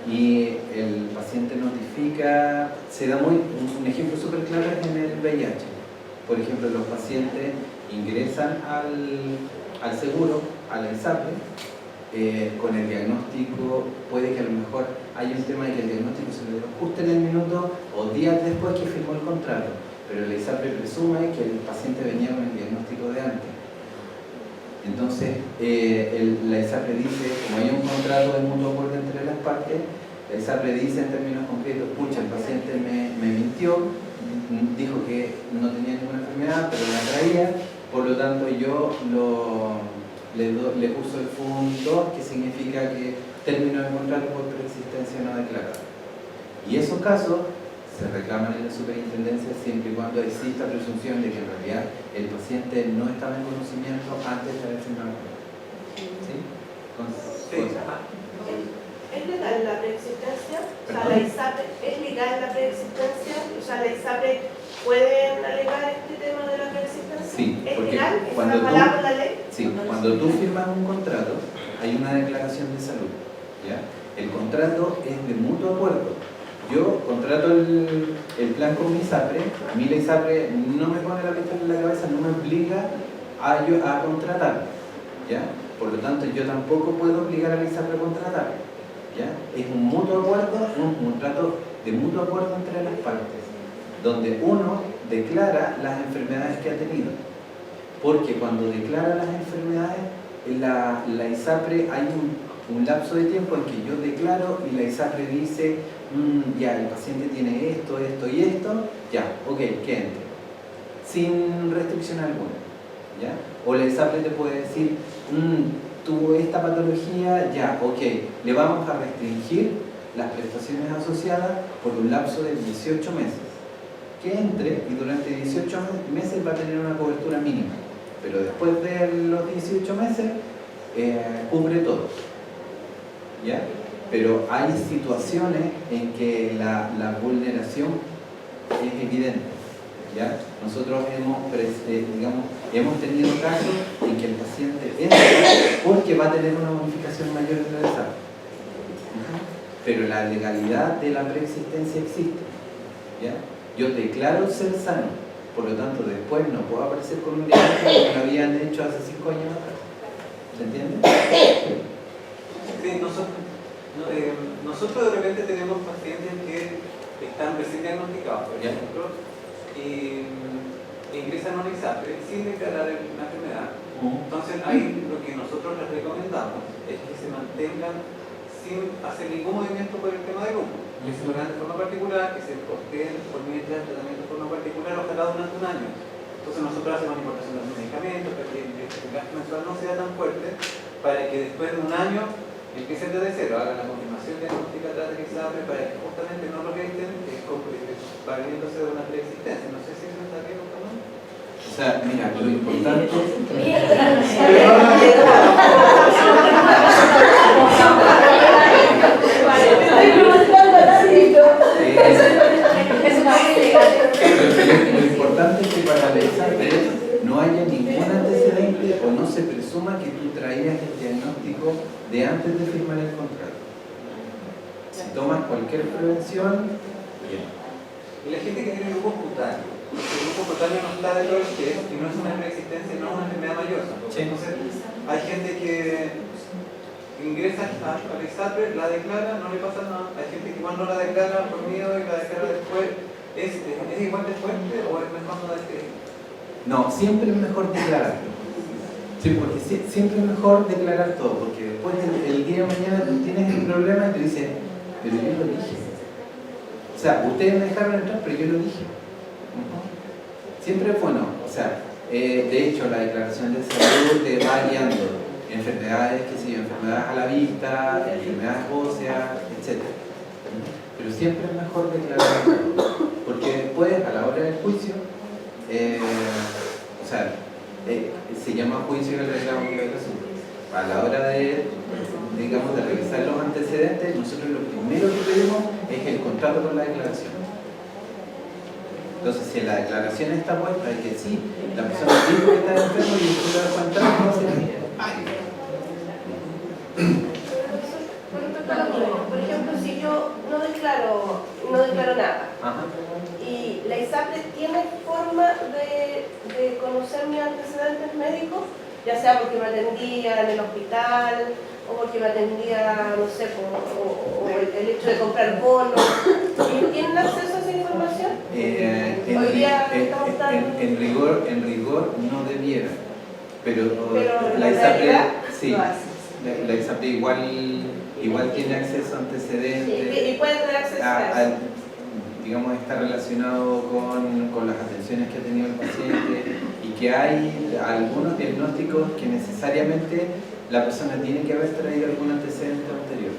y el paciente notifica, se da un ejemplo súper claro es en el VIH. Por ejemplo, los pacientes ingresan al seguro, a la ISAPRE, con el diagnóstico, puede que a lo mejor haya un tema de que el diagnóstico se le dio justo en el minuto o días después que firmó el contrato, pero la ISAPRE presume que el paciente venía con el diagnóstico de antes. Entonces, la ISAPRE dice, como hay un contrato de mutuo acuerdo entre las partes, la ISAPRE dice en términos concretos, pucha, el paciente me mintió, dijo que no tenía ninguna enfermedad, pero la traía, por lo tanto yo le puso el FUN 2, que significa que término de contrato por preexistencia no declarada. Y esos casos se reclaman en la superintendencia siempre y cuando exista presunción de que en realidad el paciente no estaba en conocimiento antes de haber firmado. ¿Sí? ¿Es legal la preexistencia? O sea, la ISAPRE, ¿es legal la preexistencia? O sea, la ISAPRE pueden alegar este tema de la preexistencia. Sí, ¿Es porque legal? ¿Es cuando avalado por la ley? Sí, cuando tú firmas un contrato, hay una declaración de salud, ¿ya? El contrato es de mutuo acuerdo. Yo contrato el plan con mi ISAPRE, a mí la ISAPRE no me pone la pistola en la cabeza, no me obliga a contratar, ¿ya? Por lo tanto, yo tampoco puedo obligar a la ISAPRE a contratar, ¿ya? Es un mutuo acuerdo, un contrato de mutuo acuerdo entre las partes, donde uno declara las enfermedades que ha tenido. Porque cuando declara las enfermedades, la ISAPRE hay un lapso de tiempo en que yo declaro y la ISAPRE dice, ya, el paciente tiene esto, esto y esto, ya, ok, que entre. Sin restricción alguna, ¿ya? O la ISAPRE te puede decir, tuvo esta patología, ya, ok, le vamos a restringir las prestaciones asociadas por un lapso de 18 meses. Que entre y durante 18 meses va a tener una cobertura mínima, pero después de los 18 meses cubre todo, ¿ya? Pero hay situaciones en que la vulneración es evidente, ¿ya? Nosotros hemos tenido casos en que el paciente entra porque va a tener una bonificación mayor en la SAP, pero la legalidad de la preexistencia existe, ¿ya? Yo declaro ser sano, por lo tanto después no puedo aparecer con un diagnóstico que me habían hecho hace 5 años atrás. ¿Se entiende? Sí, nosotros de repente tenemos pacientes que están recién diagnosticados, por ejemplo, y ingresan a una ISAPRE sin declarar una enfermedad. Entonces ahí lo que nosotros les recomendamos es que se mantengan sin hacer ningún movimiento por el tema de grupo, que se lo hagan de forma particular, que se posteen por mientras el tratamiento de forma particular, ojalá durante un año. Entonces nosotros hacemos importación de los medicamentos para que el gasto mensual no sea tan fuerte, para que después de un año empiecen desde cero, hagan la confirmación diagnóstica atrás de ISAPRE para que justamente no lo reiten valiéndose de una preexistencia. No sé si eso está bien o no. O sea, mira, lo importante lo importante es que para la ISAPRE no haya ningún antecedente o no se presuma que tú traías el diagnóstico de antes de firmar el contrato. Si tomas cualquier prevención, bien. Y la gente que tiene lupus cutáneo, el lupus cutáneo no está de todo lo que es, y no es una preexistencia, no es una enfermedad mayosa. Entonces, hay gente que ingresa a la ISAPRE, la declara, no le pasa nada. Hay gente que igual no la declara por miedo y la declara después. ¿Es igual de fuerte o es mejor no decirlo? No, siempre es mejor declararlo. Sí, porque siempre es mejor declarar todo, porque después el día de mañana tú tienes el problema y te dicen, pero yo lo dije. O sea, ustedes me dejaron entrar, pero yo lo dije. Siempre es bueno. O sea, de hecho, la declaración de salud te va guiando. Enfermedades, qué sé yo, enfermedades a la vista, enfermedades óseas, etc. Pero siempre es mejor declarar, porque después, a la hora del juicio, o sea, se llama juicio el reclamo de reclamación. A la hora de, digamos, de revisar los antecedentes, nosotros lo primero que pedimos es el contrato con la declaración. Entonces, si en la declaración está puesta de que sí, la persona dijo que está enfermo y usted lo dejó entrar, no se bien. Por ejemplo, si yo no declaro nada, Ajá. y la ISAPRE tiene forma de conocer mis antecedentes médicos, ya sea porque me atendía en el hospital o porque me atendía, no sé, o el hecho de comprar bonos, ¿tienen acceso a esa información? Hoy día estamos dando... En rigor no debiera, pero la en ISAPRE realidad sí, lo hace. la ISAPRE igual tiene acceso a antecedentes. Sí, y puede tener acceso a eso. Digamos, está relacionado con las atenciones que ha tenido el paciente y que hay algunos diagnósticos que necesariamente la persona tiene que haber traído algún antecedente anterior.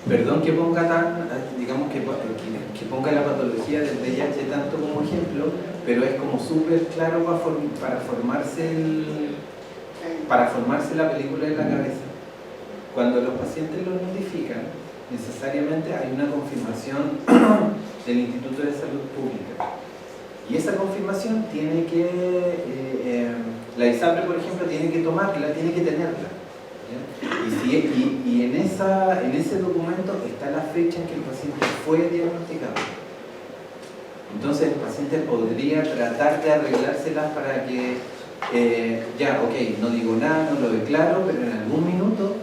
Perdón que ponga digamos que ponga la patología del VIH tanto como ejemplo, pero es como súper claro para formarse la película en la cabeza. Cuando los pacientes lo notifican, necesariamente hay una confirmación del Instituto de Salud Pública. Y esa confirmación tiene que, la ISAPRE, por ejemplo, tiene que tomarla, tiene que tenerla. ¿Ya? Y en ese documento está la fecha en que el paciente fue diagnosticado. Entonces el paciente podría tratar de arreglárselas para que, ya, ok, no digo nada, no lo declaro, pero en algún minuto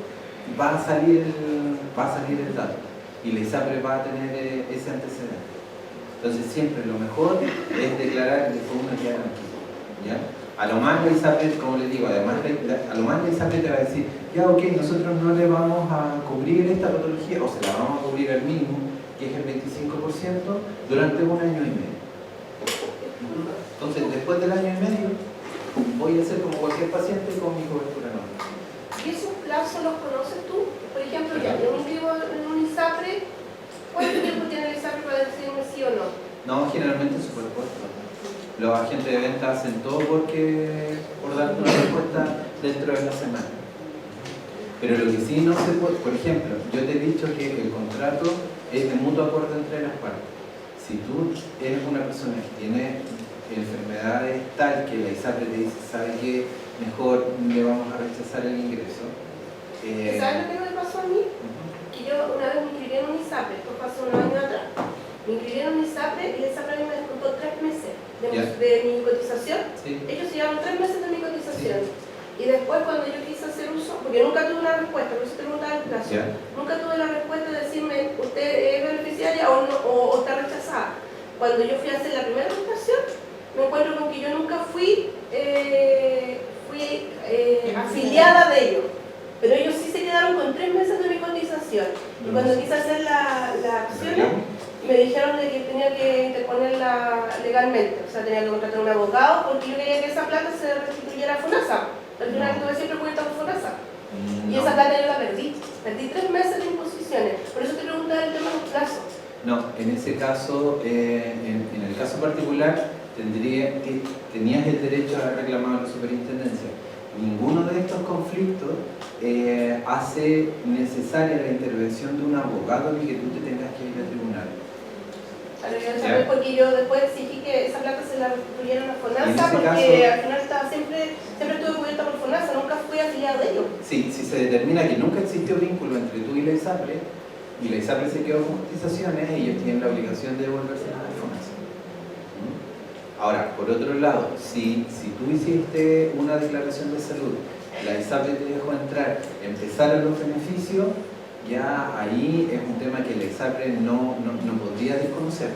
va a salir el dato y la ISAPRE va a tener ese antecedente. Entonces siempre lo mejor es declarar de forma clara aquí, ¿ya? A lo más la ISAPRE, como les digo, además a lo más la ISAPRE te va a decir, ya ok, nosotros no le vamos a cubrir esta patología, o se la vamos a cubrir al mínimo, que es el 25%, durante 1 año y medio. Entonces después del año y medio voy a hacer como cualquier paciente con mi cobertura normal. ¿Y esos plazos los conoces tú? Por ejemplo, ya yo me inscribo en un ISAPRE, ¿cuánto tiempo tiene el ISAPRE para decirme sí o no? No, generalmente superpuesto. Los agentes de venta hacen todo por darte una respuesta dentro de la semana. Pero lo que sí no se puede, por ejemplo, yo te he dicho que el contrato es de mutuo acuerdo entre las partes. Si tú eres una persona que tiene enfermedades tal que la ISAPRE te dice, ¿sabe qué? Mejor le vamos a rechazar el ingreso. ¿Sabes lo que me pasó a mí? Que yo una vez me inscribí en un ISAPRE, esto pasó unos años atrás. Me inscribí en un ISAPRE y el ISAPRE a mí me descontó 3 meses de mi cotización. Sí. Ellos se llevaron 3 meses de mi cotización. Sí. Y después cuando yo quise hacer uso, porque nunca tuve una respuesta, por eso te preguntaba el plazo, nunca tuve la respuesta de decirme, ¿usted es beneficiaria o, no, o está rechazada? Cuando yo fui a hacer la primera votación, me encuentro con que yo nunca fui afiliada de ellos. Pero ellos sí se quedaron con 3 meses de mi cotización. Y cuando quise hacer la acción, y me dijeron de que tenía que interponerla legalmente, o sea, tenía que contratar a un abogado porque yo quería que esa plata se restituyera a FONASA. Al final estuve siempre cubierta por FONASA. Y esa plata yo la perdí 3 meses de imposiciones. Por eso te preguntaba el tema de los plazos. No, en ese caso, en el caso particular, tenías el derecho a reclamar a la superintendencia. Ninguno de estos conflictos hace necesaria la intervención de un abogado ni que tú te tengas que ir al tribunal. Claro, yo sabía porque yo después exigí que esa plata se la restituyeran a En FONASA ese porque caso, al final siempre estuve cubierta por FONASA, nunca fui afiliado de ellos. sí, si se determina que nunca existió vínculo entre tú y la ISAPRE se quedó con cotizaciones, ellos tienen la obligación de devolverse a la FONASA. Ahora, por otro lado, si tú hiciste una declaración de salud, la ISAPRE te dejó entrar, empezaron los beneficios, ya ahí es un tema que la ISAPRE no podría desconocer.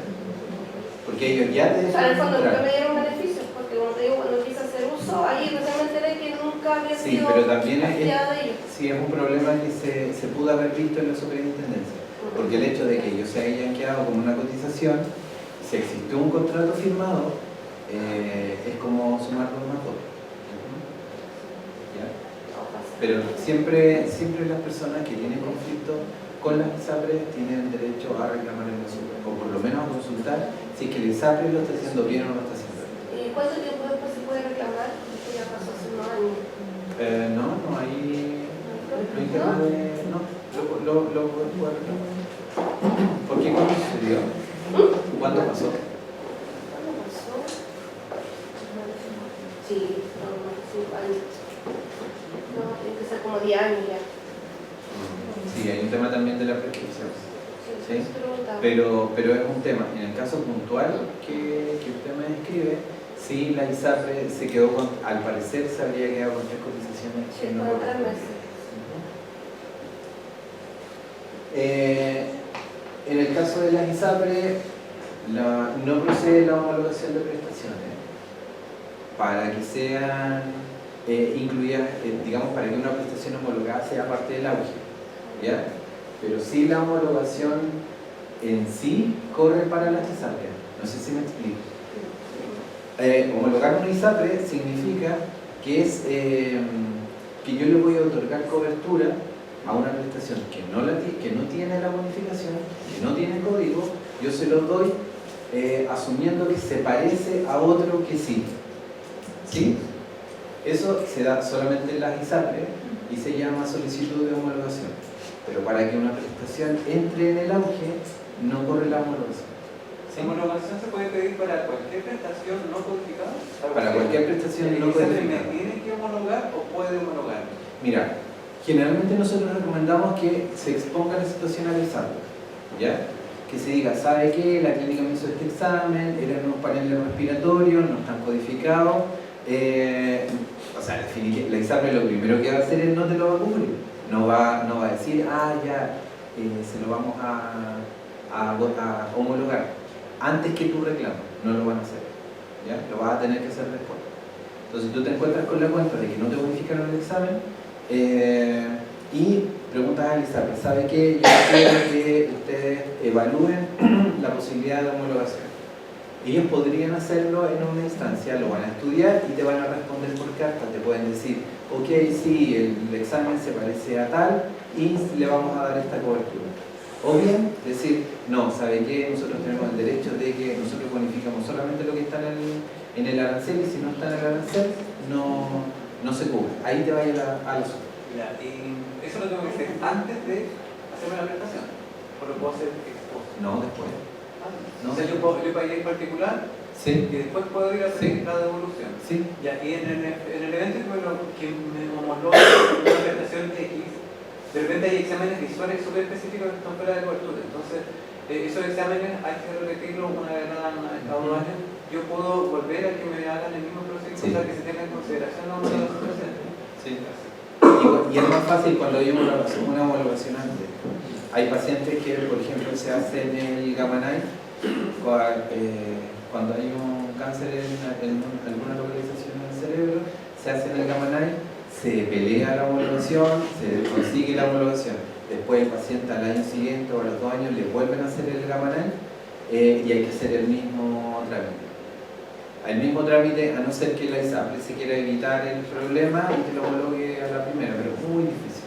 Porque ellos ya te O sea, en el fondo nunca entrar. me dieron beneficios, porque como te digo, cuando quise hacer uso, ahí recién me enteré que nunca había Sí, sido pero también afiliada de ellos. sí es un problema que se pudo haber visto en la superintendencia. Porque el hecho de que ellos se hayan quedado con una cotización, si existió un contrato firmado, es como sumar 2 más 2. ¿Ya? Pero siempre las personas que tienen conflicto con las ISAPRE tienen derecho a reclamar en la super, o por lo menos a consultar si es que el ISAPRE lo está haciendo bien o no lo está haciendo bien. ¿Y cuánto tiempo después se puede reclamar? Esto ya pasó hace unos años. No hay... Lo interno de... No, lo puedo reclamar. ¿Por qué? ¿Cuándo sucedió? ¿Cuándo pasó? ¿Cuándo pasó? Sí, más de 5 años. No, tiene que ser como 10 años ya. Sí, hay un tema también de la prescripción. Sí, ¿Sí? Pero es un tema. En el caso puntual que usted me describe, sí, la ISAPRE se quedó con, al parecer se habría quedado con 3 cotizaciones que Sí, no fueron 3 corresponden. meses. En el caso de las ISAPRE, no procede la homologación de prestaciones para que sean incluidas, digamos, para que una prestación homologada sea parte del auge, ¿ya? Pero sí la homologación en sí corre para las ISAPRE. No sé si me explico. Homologar una ISAPRE significa que es que yo le voy a otorgar cobertura a una prestación que no tiene la bonificación, que no tiene código, yo se lo doy asumiendo que se parece a otro que sí. ¿Sí? Eso se da solamente en las ISAPRE y se llama solicitud de homologación. Pero para que una prestación entre en el auge, no corre la homologación. ¿La homologación se puede pedir para cualquier prestación no codificada? Para cualquier prestación no ¿Me codificada. tiene que homologar o puede homologar? Mira, generalmente nosotros recomendamos que se exponga la situación al ISAPRE, ¿ya? Que se diga, ¿sabe qué? La clínica me hizo este examen, eran unos paneles respiratorios, no están codificados. O sea, la ISAPRE lo primero que va a hacer es no te lo va a cubrir. No va a decir, se lo vamos a homologar antes que tú reclames. No lo van a hacer, ¿ya? Lo vas a tener que hacer después. Entonces tú te encuentras con la cuenta de que no te bonificaron el examen y preguntas a ISAPRE, ¿sabe qué? Yo quiero que ustedes evalúen la posibilidad de homologación. Ellos podrían hacerlo en una instancia, lo van a estudiar y te van a responder por carta. Te pueden decir, ok, sí, el examen se parece a tal y le vamos a dar esta cobertura. O bien decir, no, ¿sabe qué? Nosotros tenemos el derecho de que nosotros bonificamos solamente lo que está en el arancel y si no está en el arancel, no se cubre. Ahí te vaya a la zona. Ya, y eso lo tengo que hacer antes de hacerme la prestación. ¿O lo puedo hacer después? No, después. No sé, yo pagué en particular Sí, y después puedo ir a hacer la devolución. sí. Ya, y en el evento que me homologó una prestación X, de repente hay exámenes visuales súper específicos que están fuera de cobertura. Entonces, esos exámenes hay que repetirlo una vez cada 2 años. Yo puedo volver a que me hagan el mismo procedimiento, Sí. o sea, que se tenga en consideración la homologación. Sí. Y es más fácil cuando hay una homologación antes. Hay pacientes que, por ejemplo, se hacen el Gamma Knife cuando hay un cáncer en alguna localización del cerebro, se hace el Gamma Knife, se pelea la homologación, se consigue la homologación. Después el paciente al año siguiente o a los 2 años le vuelven a hacer el Gamma Knife y hay que hacer el mismo trámite. El mismo trámite, a no ser que la ISAPRE se quiera evitar el problema y que lo homologue a la primera, pero es muy difícil.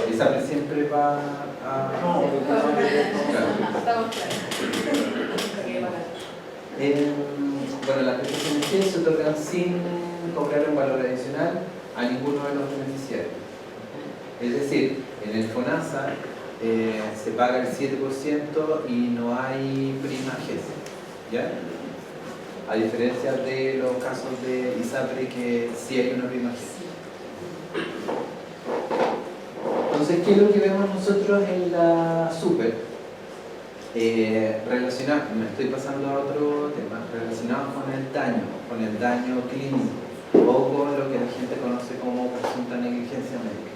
La ISAPRE siempre va a... No, Claro. Bueno, las prestaciones G se otorgan sin cobrar un valor adicional a ninguno de los beneficiarios. Es decir, en el FONASA se paga el 7% y no hay prima GES, ¿ya? A diferencia de los casos de ISAPRE que sí hay una prima GES. Entonces, ¿qué es lo que vemos nosotros en la SUPER? Relacionado, me estoy pasando a otro tema, relacionado con el daño clínico o con lo que la gente conoce como presunta negligencia médica.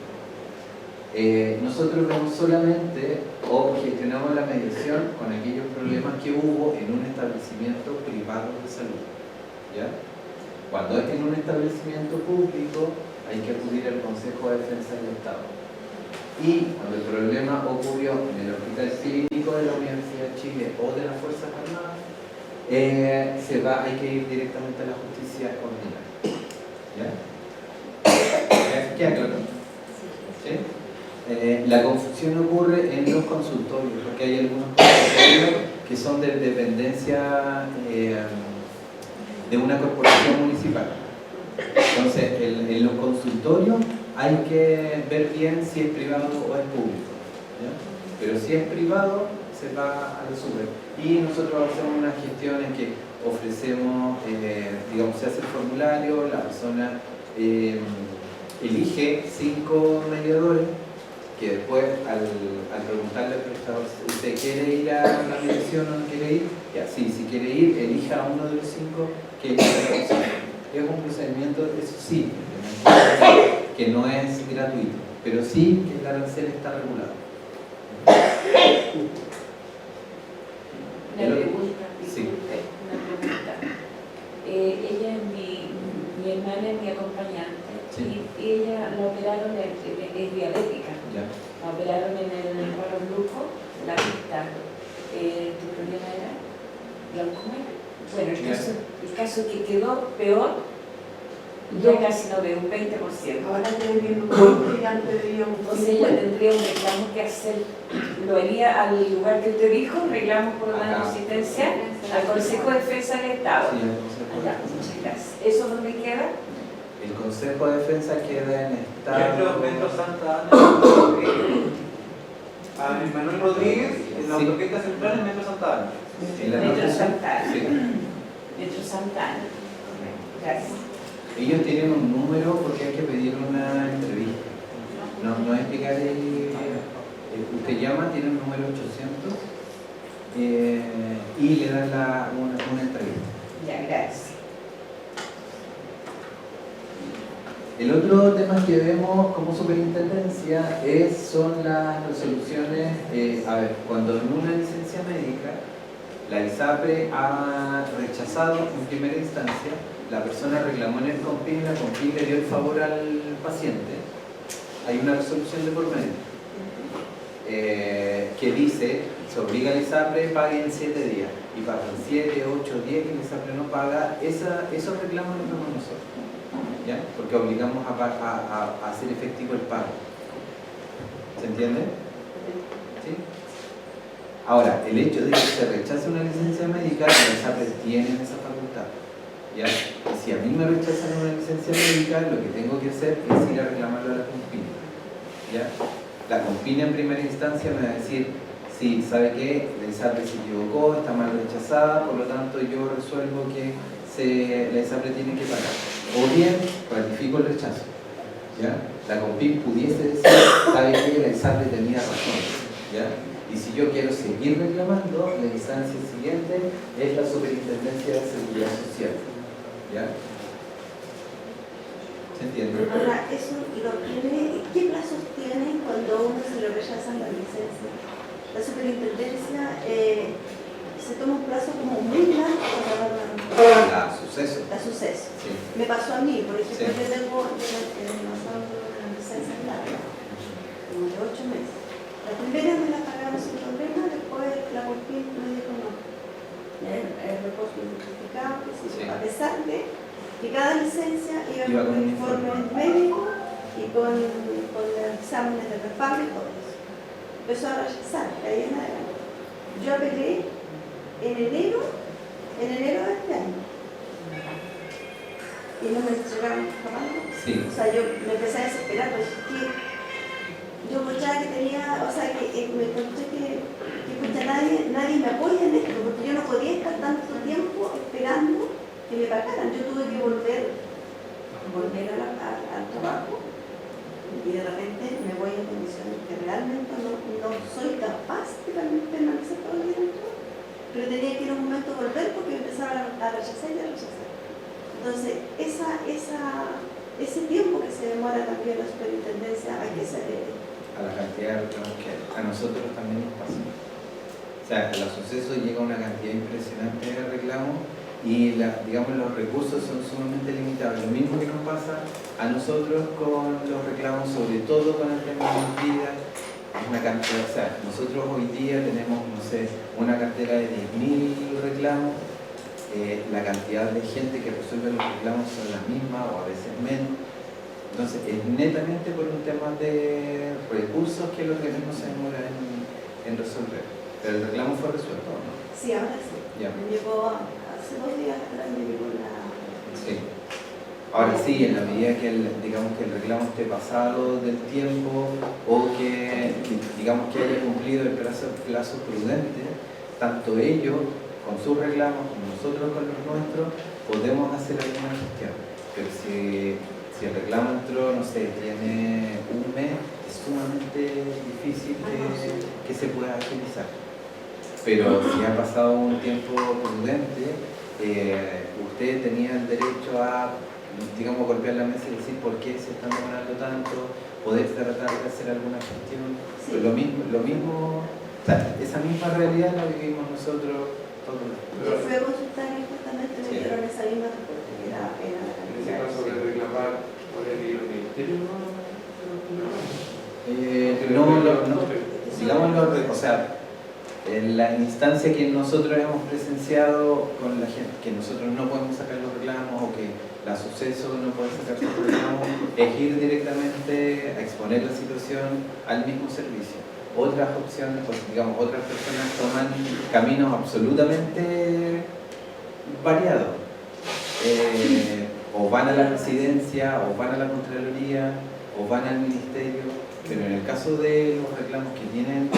Nosotros vemos solamente o gestionamos la mediación con aquellos problemas que hubo en un establecimiento privado de salud, ¿ya? Cuando es en un establecimiento público hay que acudir al Consejo de Defensa del Estado. Y cuando el problema ocurrió en el Hospital Clínico de la Universidad de Chile o de las Fuerzas Armadas, hay que ir directamente a la justicia ordinaria. ¿Ya? ¿Queda claro? ¿Sí? La confusión ocurre en los consultorios, porque hay algunos consultorios que son de dependencia de una corporación municipal. Entonces, en los consultorios hay que ver bien si es privado o es público, ¿ya? Pero si es privado, se va a la SUPER. Y nosotros hacemos una gestión en que ofrecemos, digamos, se hace el formulario, la persona elige 5 mediadores, que después al preguntarle al prestador, ¿usted quiere ir a la mediación o no quiere ir? Ya, sí, si quiere ir, elija a uno de los 5 que elija la persona. Es un procedimiento, eso sí, que no es gratuito, pero sí que el arancel está regulado. Una pregunta, Sí. disculpe, una pregunta. Ella es mi hermana, es mi acompañante, Sí. y ella la operaron, es diabética, Ya. la operaron en el lujo, la vista. ¿Tu problema era glaucoma? Bueno, el caso que quedó peor, ya casi no veo, un 20%. Ahora te viendo un y antes veíamos un Entonces ella tendría un reclamo que hacer, lo haría al lugar que usted dijo, reclamo por daño Acá. asistencial, al Consejo de Defensa del Estado. Sí, el Consejo de Allá, Defensa. muchas gracias. ¿Eso dónde queda? El Consejo de Defensa queda en Metro estado... Santa Ana, a Manuel Rodríguez, en la Sí. autopista central en Metro Santa Ana. En la Metro noche. Santa Ana. Sí. Metro Santa Ana. Gracias. Ellos tienen un número porque hay que pedir una entrevista. No es explicar usted llama, tiene un número 800 y le dan una entrevista. Ya, gracias. El otro tema que vemos como superintendencia son las resoluciones, cuando en una licencia médica la ISAPRE ha rechazado en primera instancia, la persona reclamó en el COMPIN, la COMPIN le dio el favor al paciente, hay una resolución de por medio que dice, se obliga a la ISAPRE, pague en 7 días, y pasan 7, 8, 10 que la ISAPRE no paga, esos reclamos los vemos nosotros, ¿ya? Porque obligamos a hacer efectivo el pago. ¿Se entiende? ¿Sí? Ahora, el hecho de que se rechace una licencia médica, la ISAPRE tiene esa facultad, ¿ya? Y si a mí me rechazan una licencia médica, lo que tengo que hacer es ir a reclamarlo a la COMPIN, ¿ya? La COMPIN en primera instancia me va a decir, sí, ¿sabe qué? La ISAPRE se equivocó, está mal rechazada, por lo tanto yo resuelvo que la ISAPRE tiene que pagar. O bien, ratifico el rechazo, ¿ya? La COMPIN pudiese decir, ¿sabe qué? La ISAPRE tenía razón, ¿ya? Y si yo quiero seguir reclamando, la instancia siguiente es la Superintendencia de Seguridad Social, ¿ya? ¿Se entiende? Ahora, eso lo tiene, ¿qué plazos tiene cuando uno se le rechazan la licencia? La superintendencia se toma un plazo como muy largo para dar La suceso. la suceso. Sí. Me pasó a mí, por ejemplo, Sí. yo tengo una licencia larga, como de 8 meses. La primera me la pagamos sin problema, después la COMPIN me dijo Iba con con un informe informe. médico y con exámenes de respaldo y todo eso. Empezó a rechazar, de ahí en adelante. Yo apelé en enero de este año. Y no me entregaron jamás. Sí. O sea, yo me empecé a desesperar, pues que yo escuchaba que tenía, o sea, que me encontré que escucha, nadie me apoya en esto, porque yo no podía estar tanto tiempo esperando que me pagaran. Yo tuve que volver al trabajo y de repente me voy en condiciones que realmente no soy capaz de permanecer todo el día en el trabajo. Pero tenía que ir un momento a volver porque empezaba a rechazar y a rechazar. Entonces, ese tiempo que se demora también la superintendencia, ¿a qué se debe? A la cantidad de reclamos que hay. A nosotros también nos pasa. O sea, a los sucesos llega una cantidad impresionante de reclamos y digamos los recursos son sumamente limitados. Lo mismo que nos pasa a nosotros con los reclamos, sobre todo con el tema de las vidas. Una cantidad, o sea, nosotros hoy día tenemos, no sé, una cartera de 10.000 reclamos. La cantidad de gente que resuelve los reclamos son las mismas o a veces menos. Entonces es netamente por un tema de recursos que los organismos se demoran en resolver. Pero el reclamo fue resuelto, ¿no? Sí, ahora sí. Ya. Me llegó, hace 2 días atrás me llegó la... Sí. Ahora sí, en la medida que digamos que el reclamo esté pasado del tiempo o que digamos que haya cumplido el plazo prudente, tanto ellos con sus reclamos como nosotros con los nuestros, podemos hacer alguna gestión. Pero si el reclamo entró, no sé, tiene un mes, es sumamente difícil que se pueda agilizar. Pero si ha pasado un tiempo prudente, usted tenía el derecho a, digamos, golpear la mesa y decir por qué se están demorando tanto, poder tratar de hacer alguna gestión. Sí. Pues lo mismo, o sea, esa misma realidad la vivimos nosotros todos. Yo fui a consultar y justamente me Sí. dieron esa misma respuesta, que era la En ese cantidad. caso, de reclamar por el ministerio, Digámoslo, o sea, en la instancia que nosotros hemos presenciado con la gente, que nosotros no podemos sacar los reclamos o que la suceso no puede sacar sus reclamos, es ir directamente a exponer la situación al mismo servicio. Otras opciones, pues, digamos, otras personas toman caminos absolutamente variados. O van a la residencia, o van a la Contraloría, o van al Ministerio, pero en el caso de los reclamos que tienen,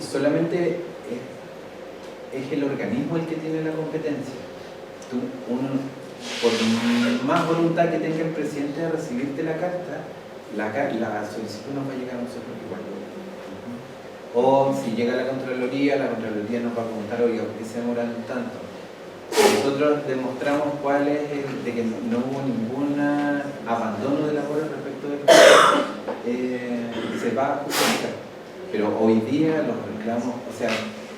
solamente es el organismo el que tiene la competencia. Por más voluntad que tenga el presidente de recibirte la carta, la solicitud nos va a llegar a nosotros igual. O si llega la Contraloría nos va a preguntar, oiga, ¿por qué se demoran tanto? Nosotros demostramos cuál es de que no hubo ningún abandono de labores respecto del caso, se va a justificar. Pero hoy día los reclamos, o sea,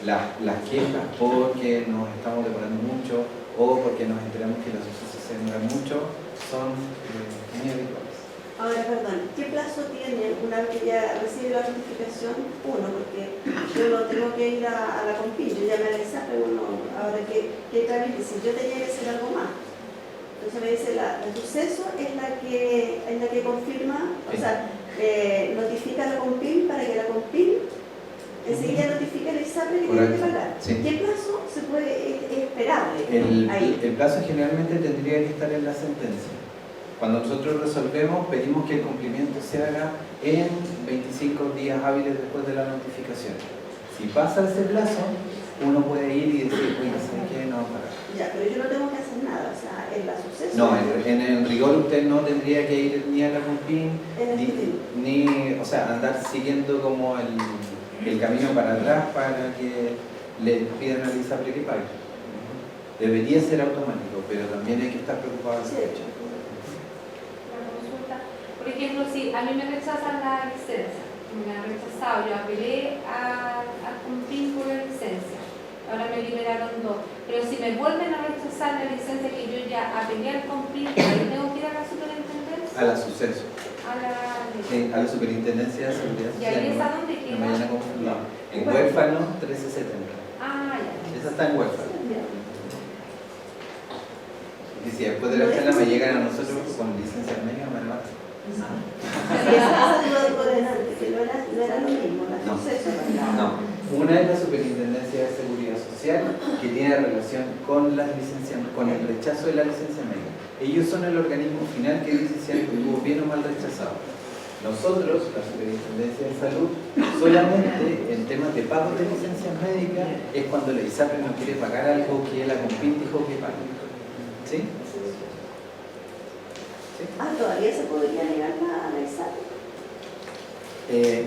las quejas porque nos estamos demorando mucho o porque nos enteramos que los sucesos se demoran mucho son muy habituales. Ahora, perdón, ¿qué plazo tiene una vez que ya recibe la notificación? Uno, porque yo no tengo que ir a la COMPIN, yo ya me avisé, pero uno, ahora que trámite, si yo tenía que hacer algo más. Entonces me dice, el suceso es la que confirma, o sea, notifica a la COMPIN para que la COMPIN enseguida notifique al ISAPRE que tiene que pagar. Sí. ¿Qué plazo se puede, es esperable ahí? El plazo generalmente tendría que estar en la sentencia. Cuando nosotros resolvemos, pedimos que el cumplimiento se haga en 25 días hábiles después de la notificación. Si pasa ese plazo, uno puede ir y decir, oye, ¿sabes qué? No va a pagar. Ya, pero yo no tengo que hacer nada, o sea, en la suceso. No, en el rigor usted no tendría que ir ni a la COMPIN, ni, o sea, andar siguiendo como el camino para atrás para que le pidan al ISAPRE que pague. Debería ser automático, pero también hay que estar preocupado de ese hecho. Por ejemplo, si a mí me rechazan la licencia, me han rechazado, yo apelé al COMPIN por la licencia, ahora me liberaron 2, pero si me vuelven a rechazar la licencia que yo ya apelé al COMPIN, ¿ahí tengo que ir a la superintendencia? A la suceso. Sí, a la superintendencia de seguridad ¿Y social. ahí es a dónde queda? No me vayan a confundir. En huérfano 1370. Ah, ya. Esa está en huérfano. Y si después de la charla me llegan a nosotros con licencia médica, me van a que no era lo mismo, no. No. Una es la Superintendencia de Seguridad Social, que tiene relación con las licencias, con el rechazo de la licencia médica. Ellos son el organismo final que dice si algo estuvo bien o mal rechazado. Nosotros, la Superintendencia de Salud, solamente en temas de pago de licencias médicas es cuando la ISAPRE no quiere pagar algo que la CONPIN dijo que pague. ¿Sí? ¿Todavía se podría negar la ISAPRE?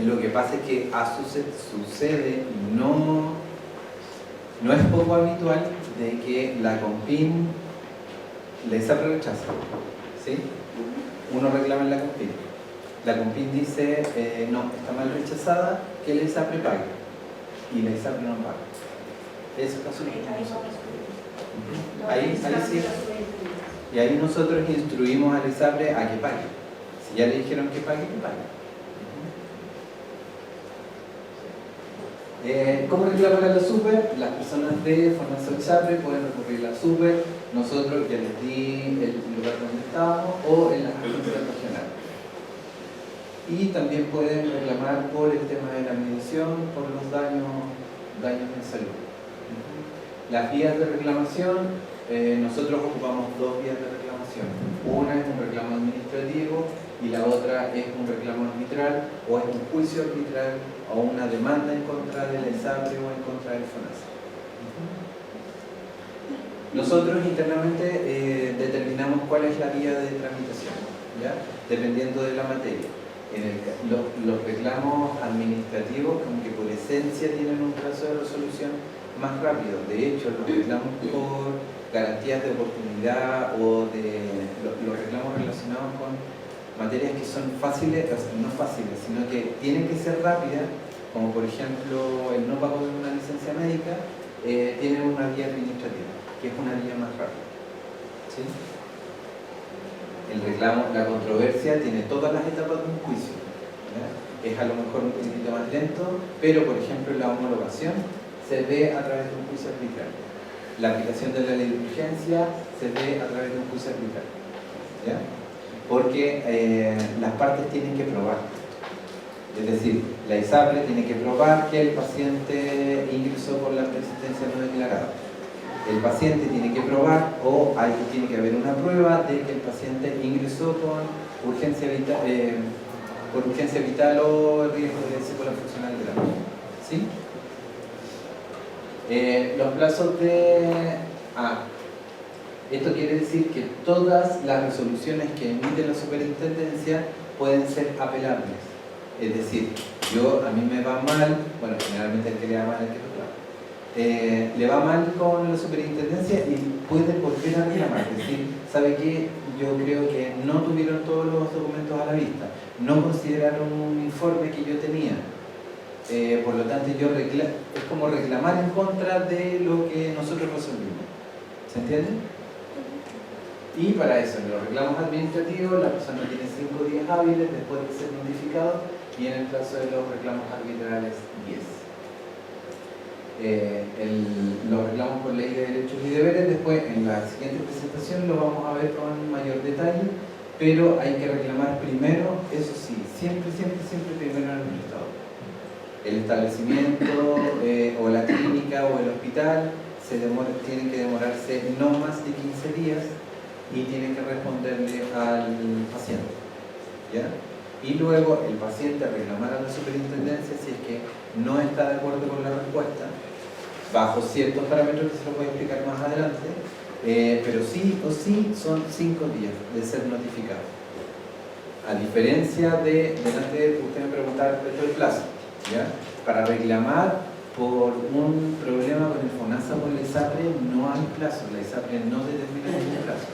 Lo que pasa es que sucede, no es poco habitual de que la CONPIN, la ISAPRE rechaza. ¿Sí? Uno reclama en la CONPIN. La CONPIN dice, no, está mal rechazada, que la ISAPRE pague. Y la ISAPRE no paga. Eso es caso ahí sí. Y ahí nosotros instruimos a la ISAPRE a que pague. Si ya le dijeron que pague, que pague. ¿Cómo reclamar a la SUPER? Las personas de Formación ISAPRE pueden recurrir a la SUPER, nosotros ya les di el lugar donde estábamos, o en las agencias regionales. Y también pueden reclamar por el tema de la medición, por los daños en salud. Las vías de reclamación, nosotros ocupamos dos vías de reclamación. Una es un reclamo administrativo y la otra es un reclamo arbitral o es un juicio arbitral o una demanda en contra de la ISAPRE o en contra del FONASA. Nosotros internamente determinamos cuál es la vía de tramitación, ¿ya? Dependiendo de la materia. Los reclamos administrativos, como que por esencia tienen un plazo de resolución más rápido. De hecho, los reclamos por garantías de oportunidad o los reclamos relacionados con materias que son fáciles, o sea, no fáciles, sino que tienen que ser rápidas, como por ejemplo el no pago de una licencia médica, tienen una vía administrativa, que es una vía más rápida. ¿Sí? El reclamo, la controversia tiene todas las etapas de un juicio, ¿ya? Es a lo mejor un poquitito más lento, pero por ejemplo la homologación se ve a través de un juicio arbitral. La aplicación de la ley de urgencia se ve a través de un juicio arbitral, ¿ya? Porque las partes tienen que probar. Es decir, la ISAPRE tiene que probar que el paciente ingresó por la persistencia no declarada. El paciente tiene que probar, o tiene que haber una prueba de que el paciente ingresó con urgencia vital, por urgencia vital o riesgo de secuela funcional grave. ¿Sí? Los plazos de... esto quiere decir que todas las resoluciones que emite la superintendencia pueden ser apelables. Es decir, a mí me va mal, bueno, generalmente el que le va mal es el que reclama. Le va mal con la superintendencia y puede volver a reclamar. Es decir, ¿sabe qué? Yo creo que no tuvieron todos los documentos a la vista, no consideraron un informe que yo tenía. Por lo tanto, es como reclamar en contra de lo que nosotros resolvimos. ¿Se entiende? Y para eso, en los reclamos administrativos, la persona tiene 5 días hábiles después de ser notificado, y en el caso de los reclamos arbitrales, 10. Los reclamos por ley de derechos y deberes, después en la siguiente presentación lo vamos a ver con mayor detalle, pero hay que reclamar primero, eso sí, siempre primero en el Estado. El establecimiento o la clínica o el hospital tienen que demorarse no más de 15 días y tienen que responderle al paciente, ¿ya? Y luego el paciente reclamar a la superintendencia si es que no está de acuerdo con la respuesta, bajo ciertos parámetros que se los voy a explicar más adelante, pero sí o sí son 5 días de ser notificado. A diferencia de, usted me preguntaba respecto del plazo, ¿ya? Para reclamar por un problema con el FONASA o la ISAPRE no hay plazo, la ISAPRE no determina ningún plazo.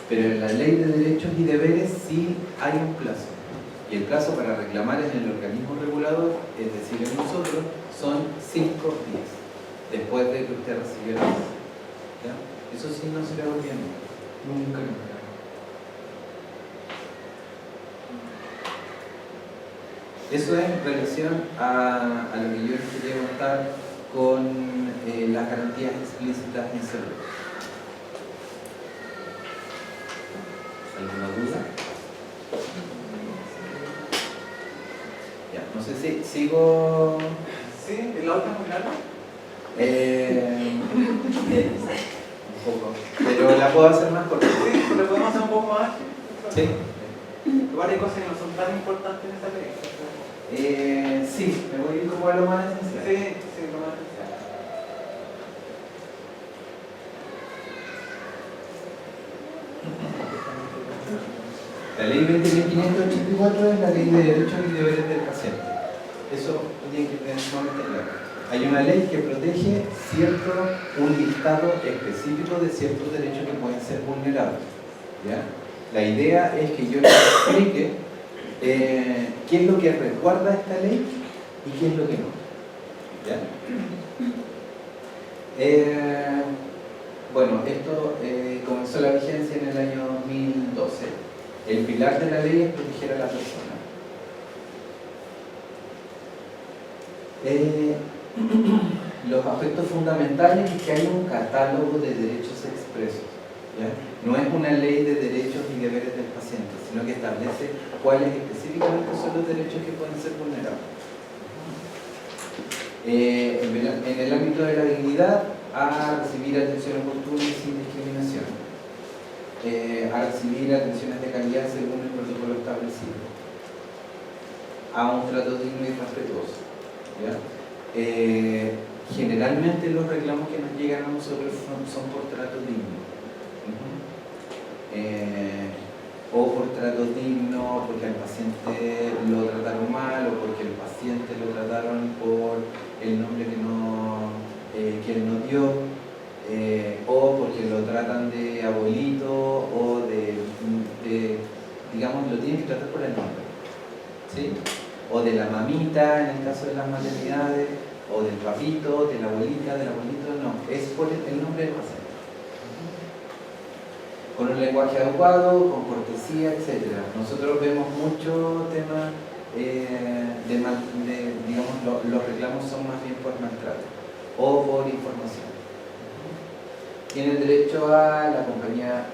Pero en la ley de derechos y deberes sí hay un plazo. Y el plazo para reclamar en el organismo regulador, es decir, en nosotros, son 5 días después de que usted recibió la orden. ¿Ya? Eso sí no se le olvida nunca. Eso es en relación a lo que yo les quería contar con las garantías explícitas en salud. duda? Ya, no sé si sigo... ¿Sí? ¿La otra es muy larga? Un poco, pero la puedo hacer más corta. Sí, pero podemos hacer un poco más. Sí. Igual hay cosas que no son tan importantes en esta ley. Sí, me voy a ir como a lo más esencial. Sí, lo más esencial. La ley 20.584 es la ley de derechos y deberes del paciente. Eso tiene que tener sumamente claro. Hay una ley que protege un listado específico de ciertos derechos que pueden ser vulnerables. ¿Ya? La idea es que yo les explique qué es lo que resguarda esta ley y qué es lo que no. ¿Ya? Bueno, esto comenzó la vigencia en el año 2012. El pilar de la ley es proteger a la persona. Los aspectos fundamentales es que hay un catálogo de derechos expresos. ¿Ya? No es una ley de derechos y deberes del paciente, sino que establece cuáles específicamente son los derechos que pueden ser vulnerables. En el ámbito de la dignidad, a recibir atención oportuna y sin discriminación, a recibir atenciones de calidad según el protocolo establecido, a un trato digno y respetuoso. ¿Ya? Generalmente los reclamos que nos llegan a nosotros son por trato digno. O por trato digno porque al paciente lo trataron mal o porque el paciente lo trataron por el nombre que él no dio, o porque lo tratan de abuelito o digamos, lo tienen que tratar por el nombre, ¿sí? O de la mamita en el caso de las maternidades, o del papito, de la abuelita, del abuelito, no, es por el nombre del paciente. Con un lenguaje adecuado, con cortesía, etc. Nosotros vemos mucho tema digamos, los reclamos son más bien por maltrato o por información. Tiene derecho a la compañía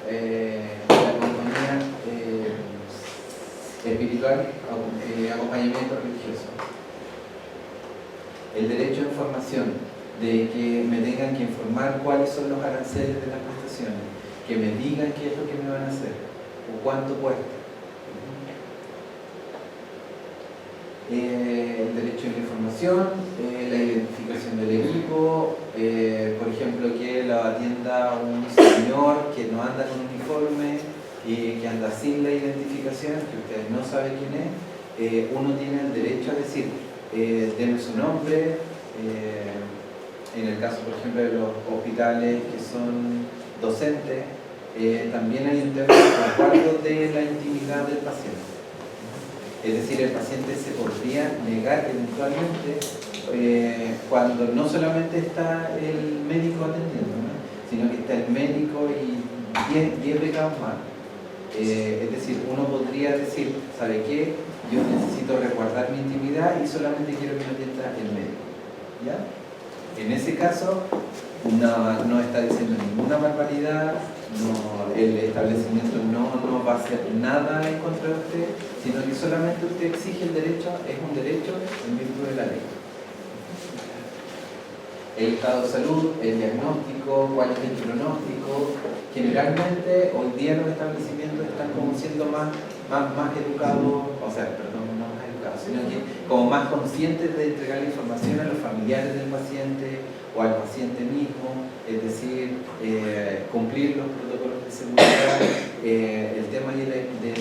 espiritual, acompañamiento religioso. El derecho a información, de que me tengan que informar cuáles son los aranceles de las prestaciones, que me digan qué es lo que me van a hacer o cuánto cuesta. El derecho a la información, la identificación del equipo, por ejemplo, que lo atienda un señor que no anda con uniforme, que anda sin la identificación, que ustedes no saben quién es, uno tiene el derecho a decir, denme su nombre. En el caso, por ejemplo, de los hospitales que son docentes, también hay un tema de resguardo de la intimidad del paciente. Es decir, el paciente se podría negar eventualmente cuando no solamente está el médico atendiendo, ¿no? Sino que está el médico y 10 becados más. Es decir, uno podría decir, ¿sabe qué? Yo necesito resguardar mi intimidad y solamente quiero que me atienda el médico. ¿Ya? En ese caso, no está diciendo ninguna barbaridad, el establecimiento no va a hacer nada en contra de usted, sino que solamente usted exige el derecho, es un derecho en virtud de la ley. El estado de salud, el diagnóstico, cuál es el pronóstico. Generalmente hoy día los establecimientos están como siendo más educados, o sea, perdón, no más educados, sino que como más conscientes de entregar la información a los familiares del paciente o al paciente mismo, es decir, cumplir los protocolos de seguridad, el tema de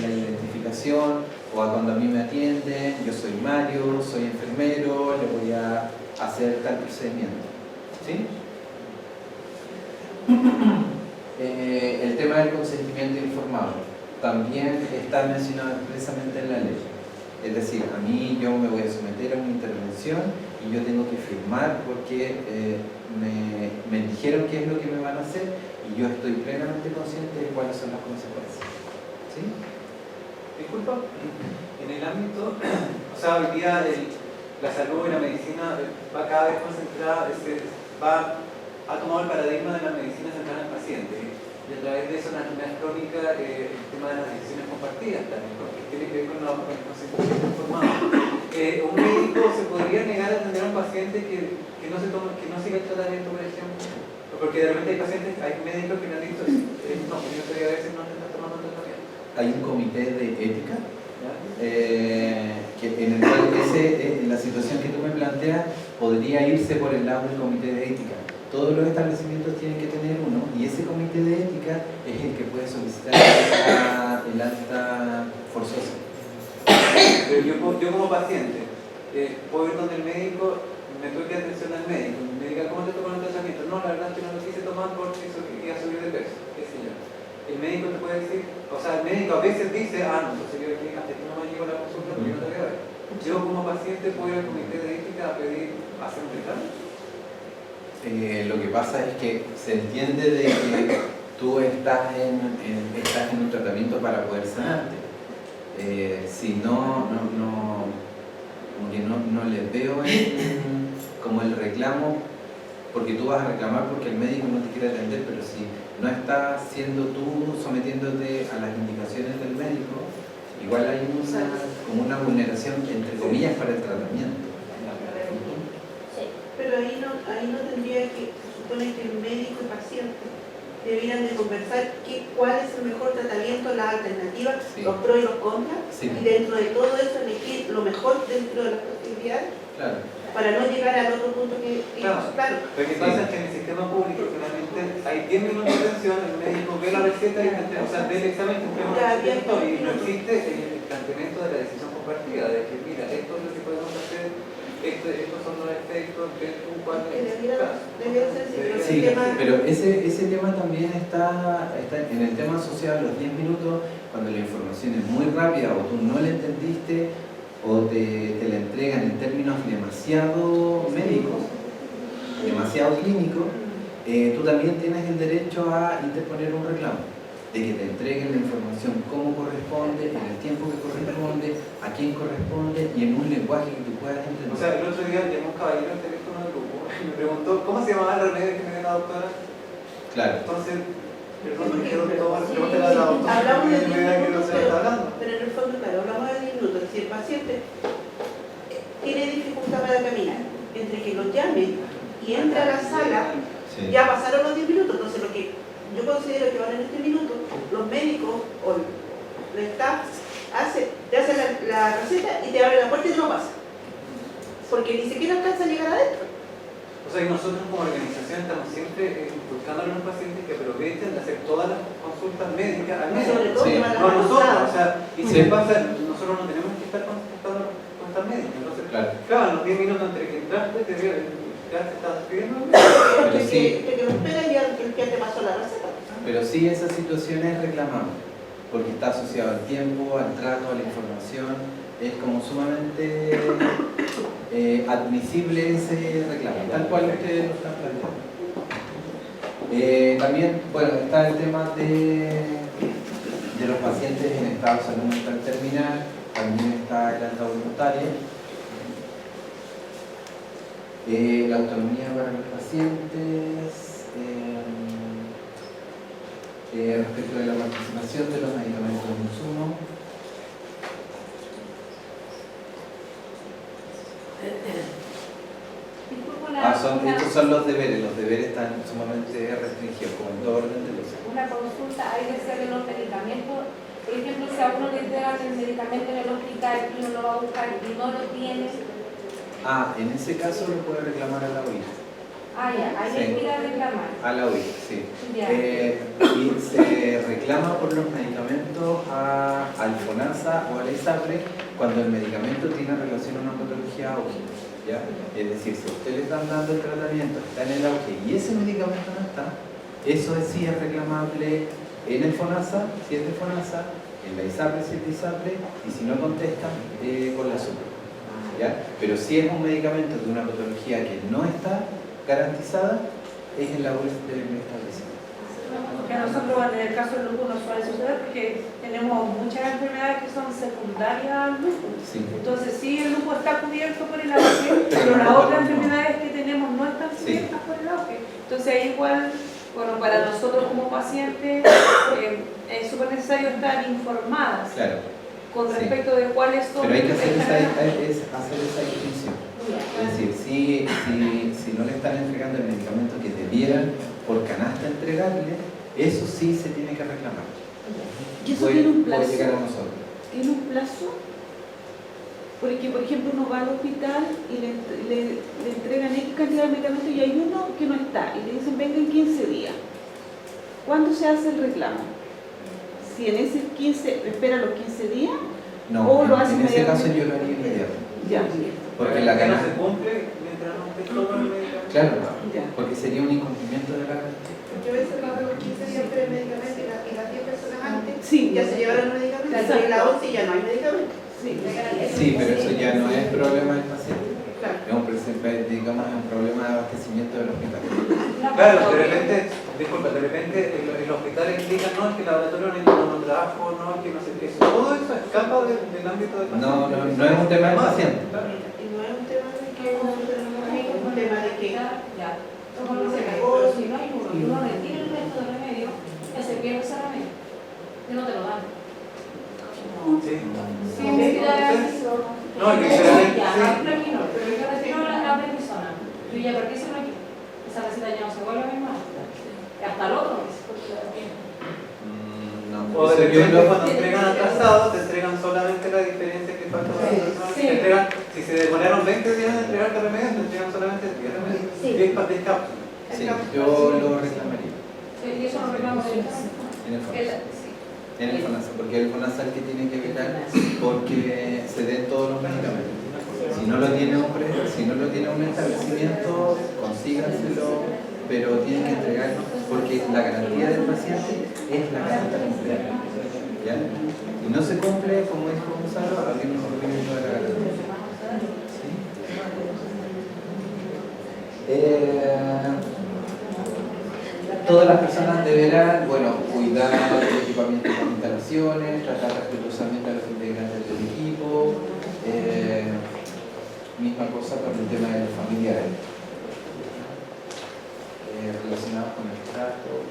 la identificación, o a cuando a mí me atienden, yo soy Mario, soy enfermero, le voy a hacer tal procedimiento. ¿Sí? El tema del consentimiento informado también está mencionado expresamente en la ley. Es decir, a mí yo me voy a someter a una intervención y yo tengo que firmar porque me dijeron qué es lo que me van a hacer y yo estoy plenamente consciente de cuáles son las consecuencias. ¿Sí? Disculpa, en el ámbito, o sea, hoy día la salud y la medicina va cada vez concentrada, ha tomado el paradigma de la medicina centrada en el paciente. Y a través de eso, en la enfermedad crónica, el tema de las decisiones compartidas también, porque tiene que ver con los consentimientos informados. Un médico se podría negar a atender a un paciente que no siga el tratamiento, por ejemplo, porque de repente hay médicos que me han dicho, no, yo estoy a veces no está tomando tratamiento. Hay un comité de ética que en el cual la situación que tú me planteas podría irse por el lado del comité de ética. Todos los establecimientos tienen que tener uno y ese comité de ética es el que puede solicitar el alta forzosa. Pero yo como paciente puedo ir donde el médico, me toque atención al médico, me diga ¿cómo te toman el tratamiento? No, la verdad es que no lo quise tomar porque iba a subir de peso, qué sé yo. El médico te puede decir, o sea, el médico a veces dice, no, entonces yo aquí hasta que no me llego a la consulta porque no te voy a ver. Yo como paciente puedo ir al comité de ética a pedir hacer un reclamo. Lo que pasa es que se entiende de que tú estás en un tratamiento para poder sanarte. Si no les veo como el reclamo, porque tú vas a reclamar porque el médico no te quiere atender, pero si no estás siendo tú sometiéndote a las indicaciones del médico, igual hay como una vulneración, entre comillas, para el tratamiento. Pero ahí no tendría que, se supone que el médico y paciente debieran de conversar cuál es el mejor tratamiento, las alternativas, los pros y los contras, y dentro de todo eso elegir lo mejor dentro de las posibilidades, para no llegar al otro punto que claro. Lo que pasa es que en el sistema público finalmente hay 10 minutos de atención, el médico ve la receta y ve el examen y no existe el planteamiento de la decisión compartida, de que mira, esto es lo que podemos hacer, estos son los efectos, Sí, pero ese tema también está en el tema social, los 10 minutos, cuando la información es muy rápida o tú no la entendiste o te la entregan en términos demasiado médicos, demasiado clínicos, tú también tienes el derecho a interponer un reclamo, de que te entreguen la información como corresponde, en el tiempo que corresponde, a quién corresponde y en un lenguaje que tú puedas entender. O sea, el otro día llamó un caballero al teléfono del grupo y me preguntó ¿cómo se llamaba el remedio que me dio la doctora? Claro. Entonces, perdón, me quedo todo, pregúntale a la doctora. Hablamos de 10 minutos, pero en el fondo, claro, hablamos de 10 minutos. Si el paciente tiene dificultad para caminar, entre que lo llame y entre a la sala, ya pasaron los 10 minutos. Entonces, lo que yo considero que van en este minuto, los médicos o el staff te hace la receta y te abre la puerta y te lo pasa. Porque ni siquiera alcanza a llegar adentro. O sea, y nosotros como organización estamos siempre buscándole a los pacientes que aprovechen de hacer todas las consultas médicas al médico. Sobre todo No nosotros, o sea, y si les pasa, nosotros no tenemos que estar consultando consultas médicas. Entonces, claro, en los 10 minutos entre que entraste, ya te estás escribiendo. Pero que lo espera y ya te pasó la receta. Pero sí, esa situación es reclamable, porque está asociado al tiempo, al trato, a la información. Es como sumamente admisible ese reclamo, tal cual ustedes lo están planteando. También, bueno, está el tema de los pacientes en estado de salud mental terminal, también está el alta voluntaria, la autonomía para los pacientes, respecto de la participación de los medicamentos de insumo. Estos son los deberes están sumamente restringidos, como en todo orden de los. Una consulta, hay que ser de los medicamentos. Por ejemplo, si a uno le entregan el medicamento en el hospital y uno lo va a buscar y no lo tiene. En ese caso lo puede reclamar a la OIT. Ya, ahí hay que ir a reclamar. A la OIT, sí. Y se reclama por los medicamentos al FONASA o a la ISAPRE cuando el medicamento tiene relación a una patología auge. ¿Ya? Es decir, si a usted le están dando el tratamiento, está en el auge y ese medicamento no está, eso sí es reclamable en el FONASA, si es de FONASA, en la ISAPRE, si es de ISAPRE, y si no contestan, con la SUPRE. ¿Ya? Pero si es un medicamento de una patología que no está garantizada, es en la URSS del establecimiento. Que a nosotros en el caso del lupus nos suele suceder porque tenemos muchas enfermedades que son secundarias al lupus. Entonces sí, el lupus está cubierto por el auge, pero las otras enfermedades que tenemos no están cubiertas por el auge. Entonces ahí igual Bueno, para nosotros como pacientes es súper necesario estar informadas Claro. con Sí. respecto de cuáles son... Pero hay que hacer esa distinción. Es decir, si no le están entregando el medicamento que debieran por canasta entregarle, eso sí se tiene que reclamar. ¿Y eso tiene un plazo? Puede llegar a nosotros. ¿Tiene un plazo? Porque, por ejemplo, uno va al hospital y le entregan X cantidad de medicamentos y hay uno que no está y le dicen venga en 15 días. ¿Cuándo se hace el reclamo? Si en ese 15, espera los 15 días, No, o lo hace en ese caso inmediatamente. yo lo haría inmediato. Ya, Porque la no canasta... se cumple mientras no esté todo el medicamento. Claro, ya. porque sería un incumplimiento de la garantía. Porque a veces pagan los 15 días de medicamento y las 10 personas antes Sí, ya se llevaron los medicamentos. Exacto. Y la 11 ya no hay medicamento. Sí. Sí, pero eso ya no es problema del paciente. Claro. Es un problema de abastecimiento del hospital. Claro, de repente, disculpa, de repente el hospital indica, no, es que el laboratorio no trabajo, no, es que no sé qué. Todo eso escapa del ámbito del paciente. No es un tema del paciente. Claro. Y no es un tema de que es un tema de que Ya, como los remedios, si no hay uno y uno retira el resto del remedio, ya se pierde ese remedio. Que no te lo dan. Sí. Sí, no, No, es que sinceramente, ya, sí. hay plaquino, pero yo retiro la prednisona. Yo ya perdí ese plaquino. Esa receta ya no se vuelve a misma. Y hasta el otro mes. No, O de eso yo repente lo- cuando entregan atrasado, te entregan solamente la diferencia que falta para la persona. Sí. Te entregan, si se demoraron 20 días en entregarte remedios, te entregan solamente 10 remedios. Sí. 10 cápsulas. Sí, yo lo reclamaría Sí, y eso lo reclamo directamente. en el FONASA. Sí. En el FONASA, porque el FONASA es el que tiene que velar porque se den todos los medicamentos. Si no lo tiene un establecimiento, consíganselo, pero tienen que entregarlo porque la garantía del paciente es la garantía completa. ¿Ya? Y no se cumple, como dijo Gonzalo, habría un incumplimiento de la garantía. ¿Sí? Todas las personas deberán, cuidar el equipamiento con instalaciones, tratar respetuosamente a los integrantes del equipo, misma cosa con el tema de los familiares, relacionados con el trato.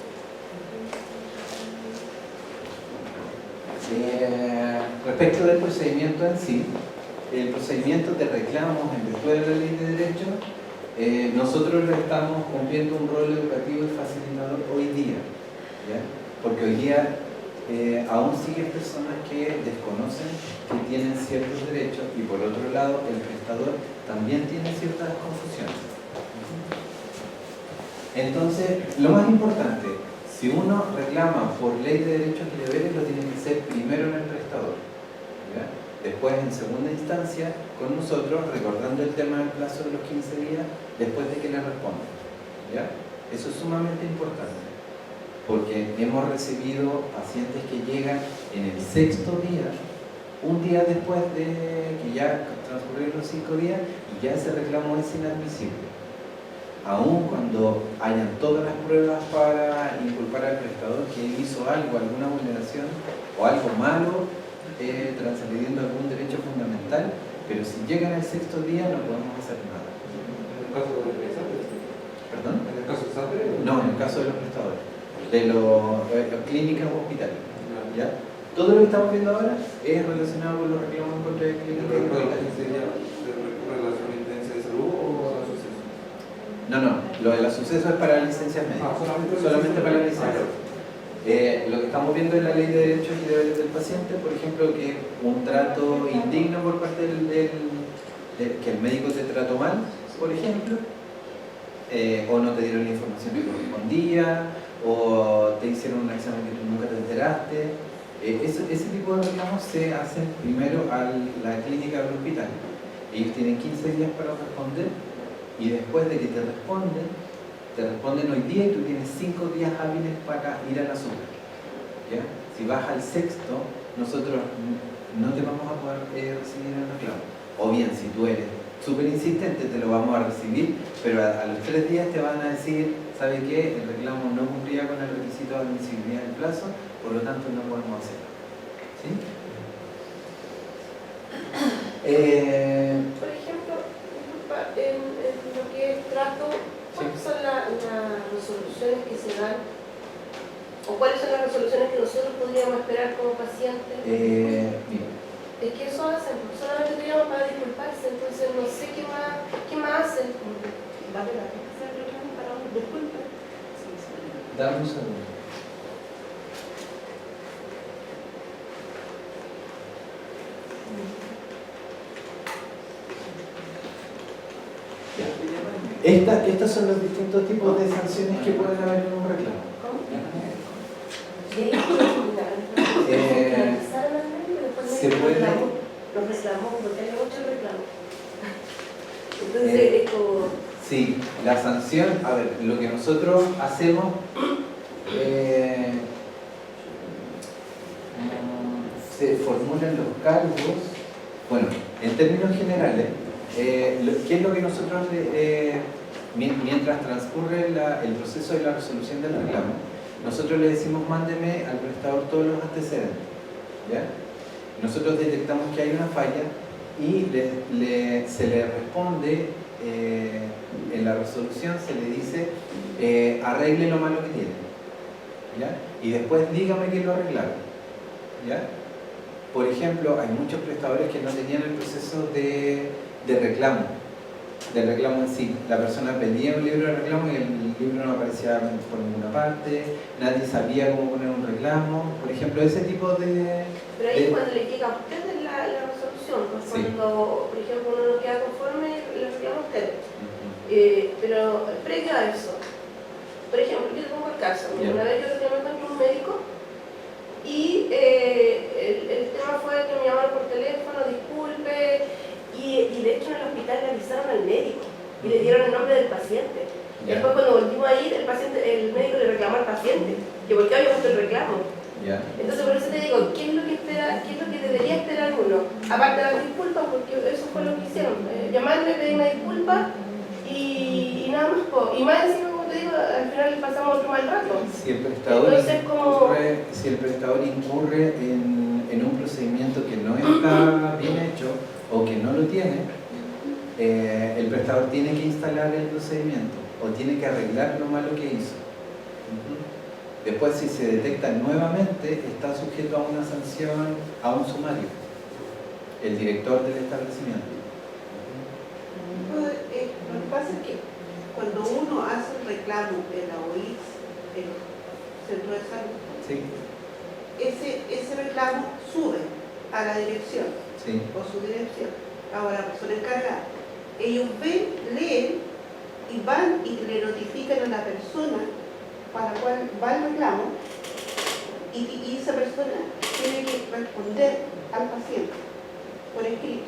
Respecto del procedimiento en sí, el procedimiento de reclamos en virtud de la ley de derecho, nosotros le estamos cumpliendo un rol educativo y facilitador hoy día, ¿ya? Porque hoy día aún siguen personas que desconocen que tienen ciertos derechos y por otro lado el prestador también tiene ciertas confusiones. Entonces, lo más importante, si uno reclama por ley de derechos y deberes, lo tiene que hacer primero en el prestador, ¿ya? Después en segunda instancia con nosotros, recordando el tema del plazo de los 15 días después de que le respondan, ¿ya? Eso es sumamente importante porque hemos recibido pacientes que llegan en el 6.º día, un día después de que ya transcurrieron los 5 días y ya ese reclamo es inadmisible. Aún cuando hayan todas las pruebas para inculpar al prestador que hizo algo, alguna vulneración o algo malo, transgrediendo algún derecho fundamental, pero si llegan al 6.º día no podemos hacer nada. ¿En el caso de los prestadores? ¿Perdón? ¿En el caso de SAPRE? No, en el caso de los prestadores, de las clínicas o hospitales. ¿Ya? Todo lo que estamos viendo ahora es relacionado con los reclamos en contra de clínicas y hospitales. ¿Sería relación a intendencia de salud o a la suceso? No, lo de la suceso es para licencias médicas. Solamente para la licencia. Lo que estamos viendo en la ley de derechos y deberes del paciente, por ejemplo, que un trato indigno por parte que el médico te trató mal, por ejemplo, o no te dieron la información que correspondía, o te hicieron un examen que tú nunca te enteraste. Ese tipo de reclamos se hacen primero a la clínica del hospital. Ellos tienen 15 días para responder y después de que te responden hoy día y tú tienes 5 días hábiles para ir a la SUPE. ¿Ya? Si vas al 6.º, nosotros no te vamos a poder recibir el reclamo. O bien, si tú eres súper insistente, te lo vamos a recibir, pero a los 3 días te van a decir, ¿sabe qué? El reclamo no cumplía con el requisito de admisibilidad del plazo, por lo tanto no podemos hacerlo. ¿Sí? Por ejemplo, disculpa, en lo que es trato, ¿cuáles son las resoluciones resoluciones que se dan? ¿O cuáles son las resoluciones que nosotros podríamos esperar como pacientes? Mira. Es que eso hacen, solamente te llaman para disculparse, entonces no sé qué más hacen. Vale la pena hacer reclamo para un disculpa. Dame un segundo. Estos son los distintos tipos de sanciones que pueden haber en un reclamo. Se puede. Los reclamos, porque hay muchos reclamos. Entonces, es como. Sí, la sanción, a ver, lo que nosotros hacemos se formulan los cargos, bueno, en términos generales, ¿qué es lo que nosotros, mientras transcurre el proceso de la resolución del reclamo, nosotros le decimos mándeme al prestador todos los antecedentes, ¿ya? Nosotros detectamos que hay una falla y se le responde en la resolución, se le dice arregle lo malo que tiene, ¿ya? Y después dígame que lo arreglaron, ¿ya? Por ejemplo, hay muchos prestadores que no tenían el proceso de reclamo, del reclamo en sí. La persona pedía un libro de reclamo y el libro no aparecía por ninguna parte, nadie sabía cómo poner un reclamo, por ejemplo, ese tipo de... Pero ahí cuando le llega a ustedes la resolución, pues Sí. cuando, por ejemplo, uno no queda conforme, le reclama a ustedes. Pero previo a eso, por ejemplo, yo te pongo el caso, una vez yo reclamé contra un médico y el tema fue que me llamaron por teléfono, disculpe, y de hecho en el hospital le avisaron al médico y le dieron el nombre del paciente. Después cuando volvimos a ir, el médico le reclamó al paciente, que por qué había puesto el reclamo. Entonces por eso te digo, ¿qué es lo que debería esperar uno? Aparte de las disculpas, porque eso fue lo que hicieron, llamarme, pedir una disculpa y nada más. Y más encima, como te digo, al final le pasamos otro mal rato. Si el prestador, Entonces, incurre en un procedimiento que no está bien hecho o que no lo tiene, el prestador tiene que instalar el procedimiento o tiene que arreglar lo malo que hizo. Después, si se detecta nuevamente, está sujeto a una sanción, a un sumario, el director del establecimiento. Lo que pasa es que cuando uno hace el reclamo en la OIS, en el centro de salud, Sí. ese reclamo sube a la dirección Sí. o su dirección. Ahora la persona encargada, ellos ven, leen y van y le notifican a la persona para la cual va el reclamo y esa persona tiene que responder al paciente por escrito.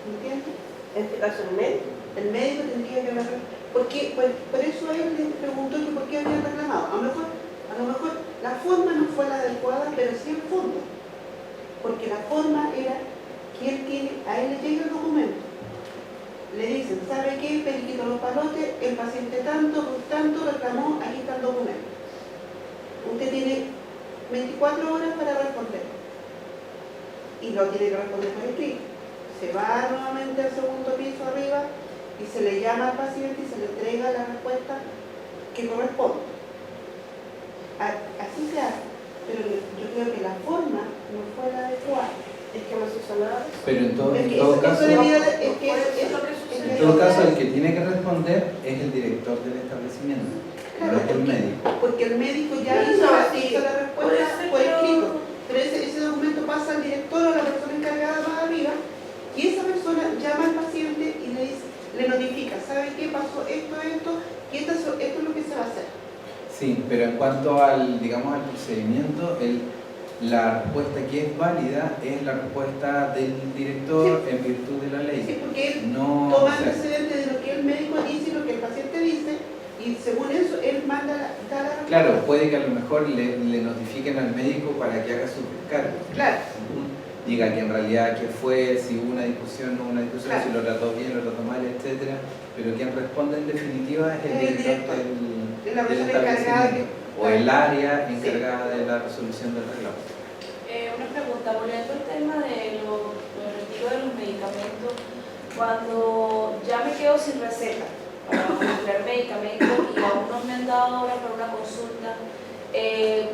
¿Entiendes? en este caso el médico. El médico tendría que haber, porque por eso él le preguntó que por qué había reclamado. A lo mejor la forma no fue la adecuada, pero sí el fondo. Porque la forma era que a él le llega el documento. Le dicen, ¿sabe qué? Periquito los palotes, el paciente tanto, por tanto, reclamó, aquí está el documento. Usted tiene 24 horas para responder. Y lo tiene que responder por escrito. Se va nuevamente al segundo piso arriba y se le llama al paciente y se le entrega la respuesta que corresponde. Así se hace, pero yo creo que la forma no fue la adecuada. Es que no se hizo nada. Pero en todo caso, el que tiene que responder es el director del establecimiento, Claro, no es el médico. Porque el médico ya hizo la respuesta por escrito, pero ese documento pasa al director o a la persona encargada más arriba y esa persona llama al paciente y le notifica, ¿sabe qué pasó? Esto, y esto es lo que se va a hacer. Sí, pero en cuanto al procedimiento, la respuesta que es válida es la respuesta del director en virtud de la ley. Sí, porque él no, toma antecedente de lo que el médico dice y lo que el paciente dice y según eso él da la respuesta. Claro, puede que a lo mejor le notifiquen al médico para que haga su descargo. Claro. Diga que en realidad qué fue, si hubo una discusión, no hubo una discusión, Claro. si lo trató bien, lo trató mal, etcétera. Pero quien responde en definitiva es el director de la del persona encargada establecimiento o el área encargada de la resolución del reclamo. Una pregunta, volviendo al tema de los retiro de los medicamentos, cuando ya me quedo sin receta, para comprar medicamentos y aún no me han dado ahora para una consulta.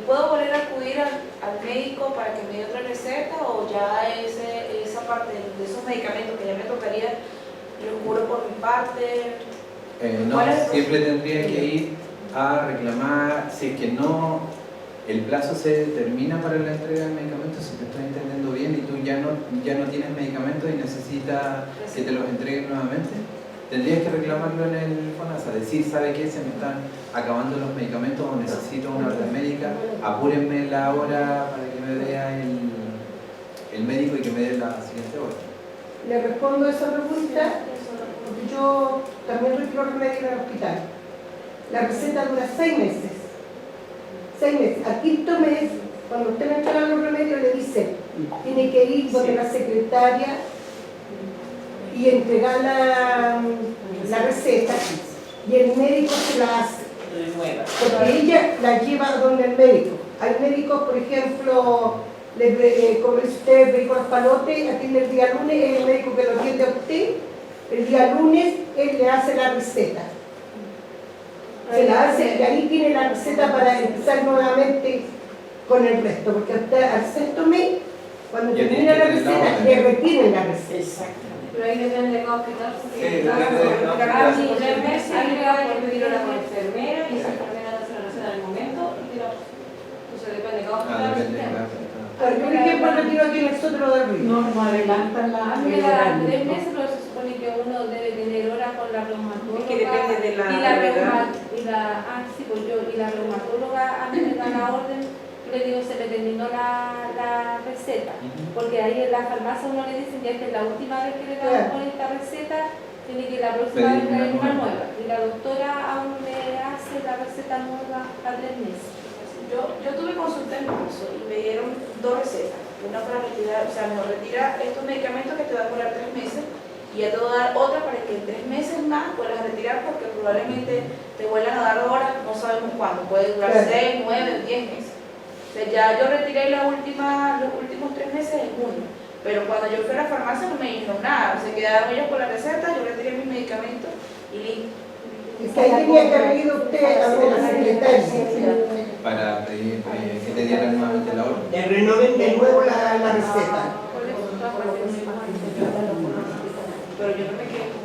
¿Puedo volver a acudir al médico para que me dé otra receta o ya esa parte de esos medicamentos que ya me tocaría lo cubro por mi parte? No, siempre tendría que ir a reclamar, si es que no, el plazo se termina para la entrega del medicamento, si te estoy entendiendo bien, y tú ya no tienes medicamentos y necesitas que te los entreguen nuevamente, tendrías que reclamarlo en el FONASA, decir, ¿sabe qué? Se me están acabando los medicamentos o necesito una orden médica, apúrenme la hora para que me vea el médico y que me dé la siguiente hora. Le respondo a esa pregunta, porque yo también retiro remedio en el hospital. La receta dura 6 meses. 6 meses. Al quinto mes, cuando usted me entrega los remedios, le dice, tiene que ir donde la secretaria y entregar la receta, y el médico se la hace. Porque ella la lleva donde el médico. Hay médicos, por ejemplo, como dice usted, médico los palotes, atiende el día lunes, es el médico que lo atiende a usted, el día lunes él le hace la receta. Se la hace y ahí tiene la receta para empezar nuevamente con el resto, porque al sexto mes, cuando termina la receta, le retienen la receta. Exactamente. Pero ahí depende de cada hospital. Sí, depende de cada hospital. Cada 3 meses ahí le va a pedir a la enfermera y se encarga de hacer la receta en el momento. Entonces depende de cada hospital. Depende de cada Por ejemplo, retiro aquí en el sótano del río. No adelantan la. A mí me da 3 meses, pero se supone que uno debe tener hora con la reumatóloga. Es que depende de la y la reumatóloga a mí me da la orden, yo le digo, se me terminó la receta. Porque ahí en la farmacia uno le dicen, ya esta es la última vez que le damos con esta receta, tiene que la próxima vez traer una nueva. Y la doctora aún me hace la receta nueva a 3 meses. Yo tuve consulta en marzo y me dieron 2 recetas. Una para retirar, o sea, me retira estos medicamentos que te van a durar 3 meses y ya te voy a dar otra para que en 3 meses más puedas retirar porque probablemente te vuelvan a dar horas, no sabemos cuándo, puede durar 6, 9, 10 meses. O sea, ya yo retiré los últimos 3 meses en junio, pero cuando yo fui a la farmacia no me dijeron nada, se quedaron ellos con la receta, yo retiré mis medicamentos y listo. Es que ahí tenía que haber ido usted a ver a la secretaria. Para pedir que te dieran nuevamente la orden. Le renoven de nuevo la receta. Pero yo no me quedé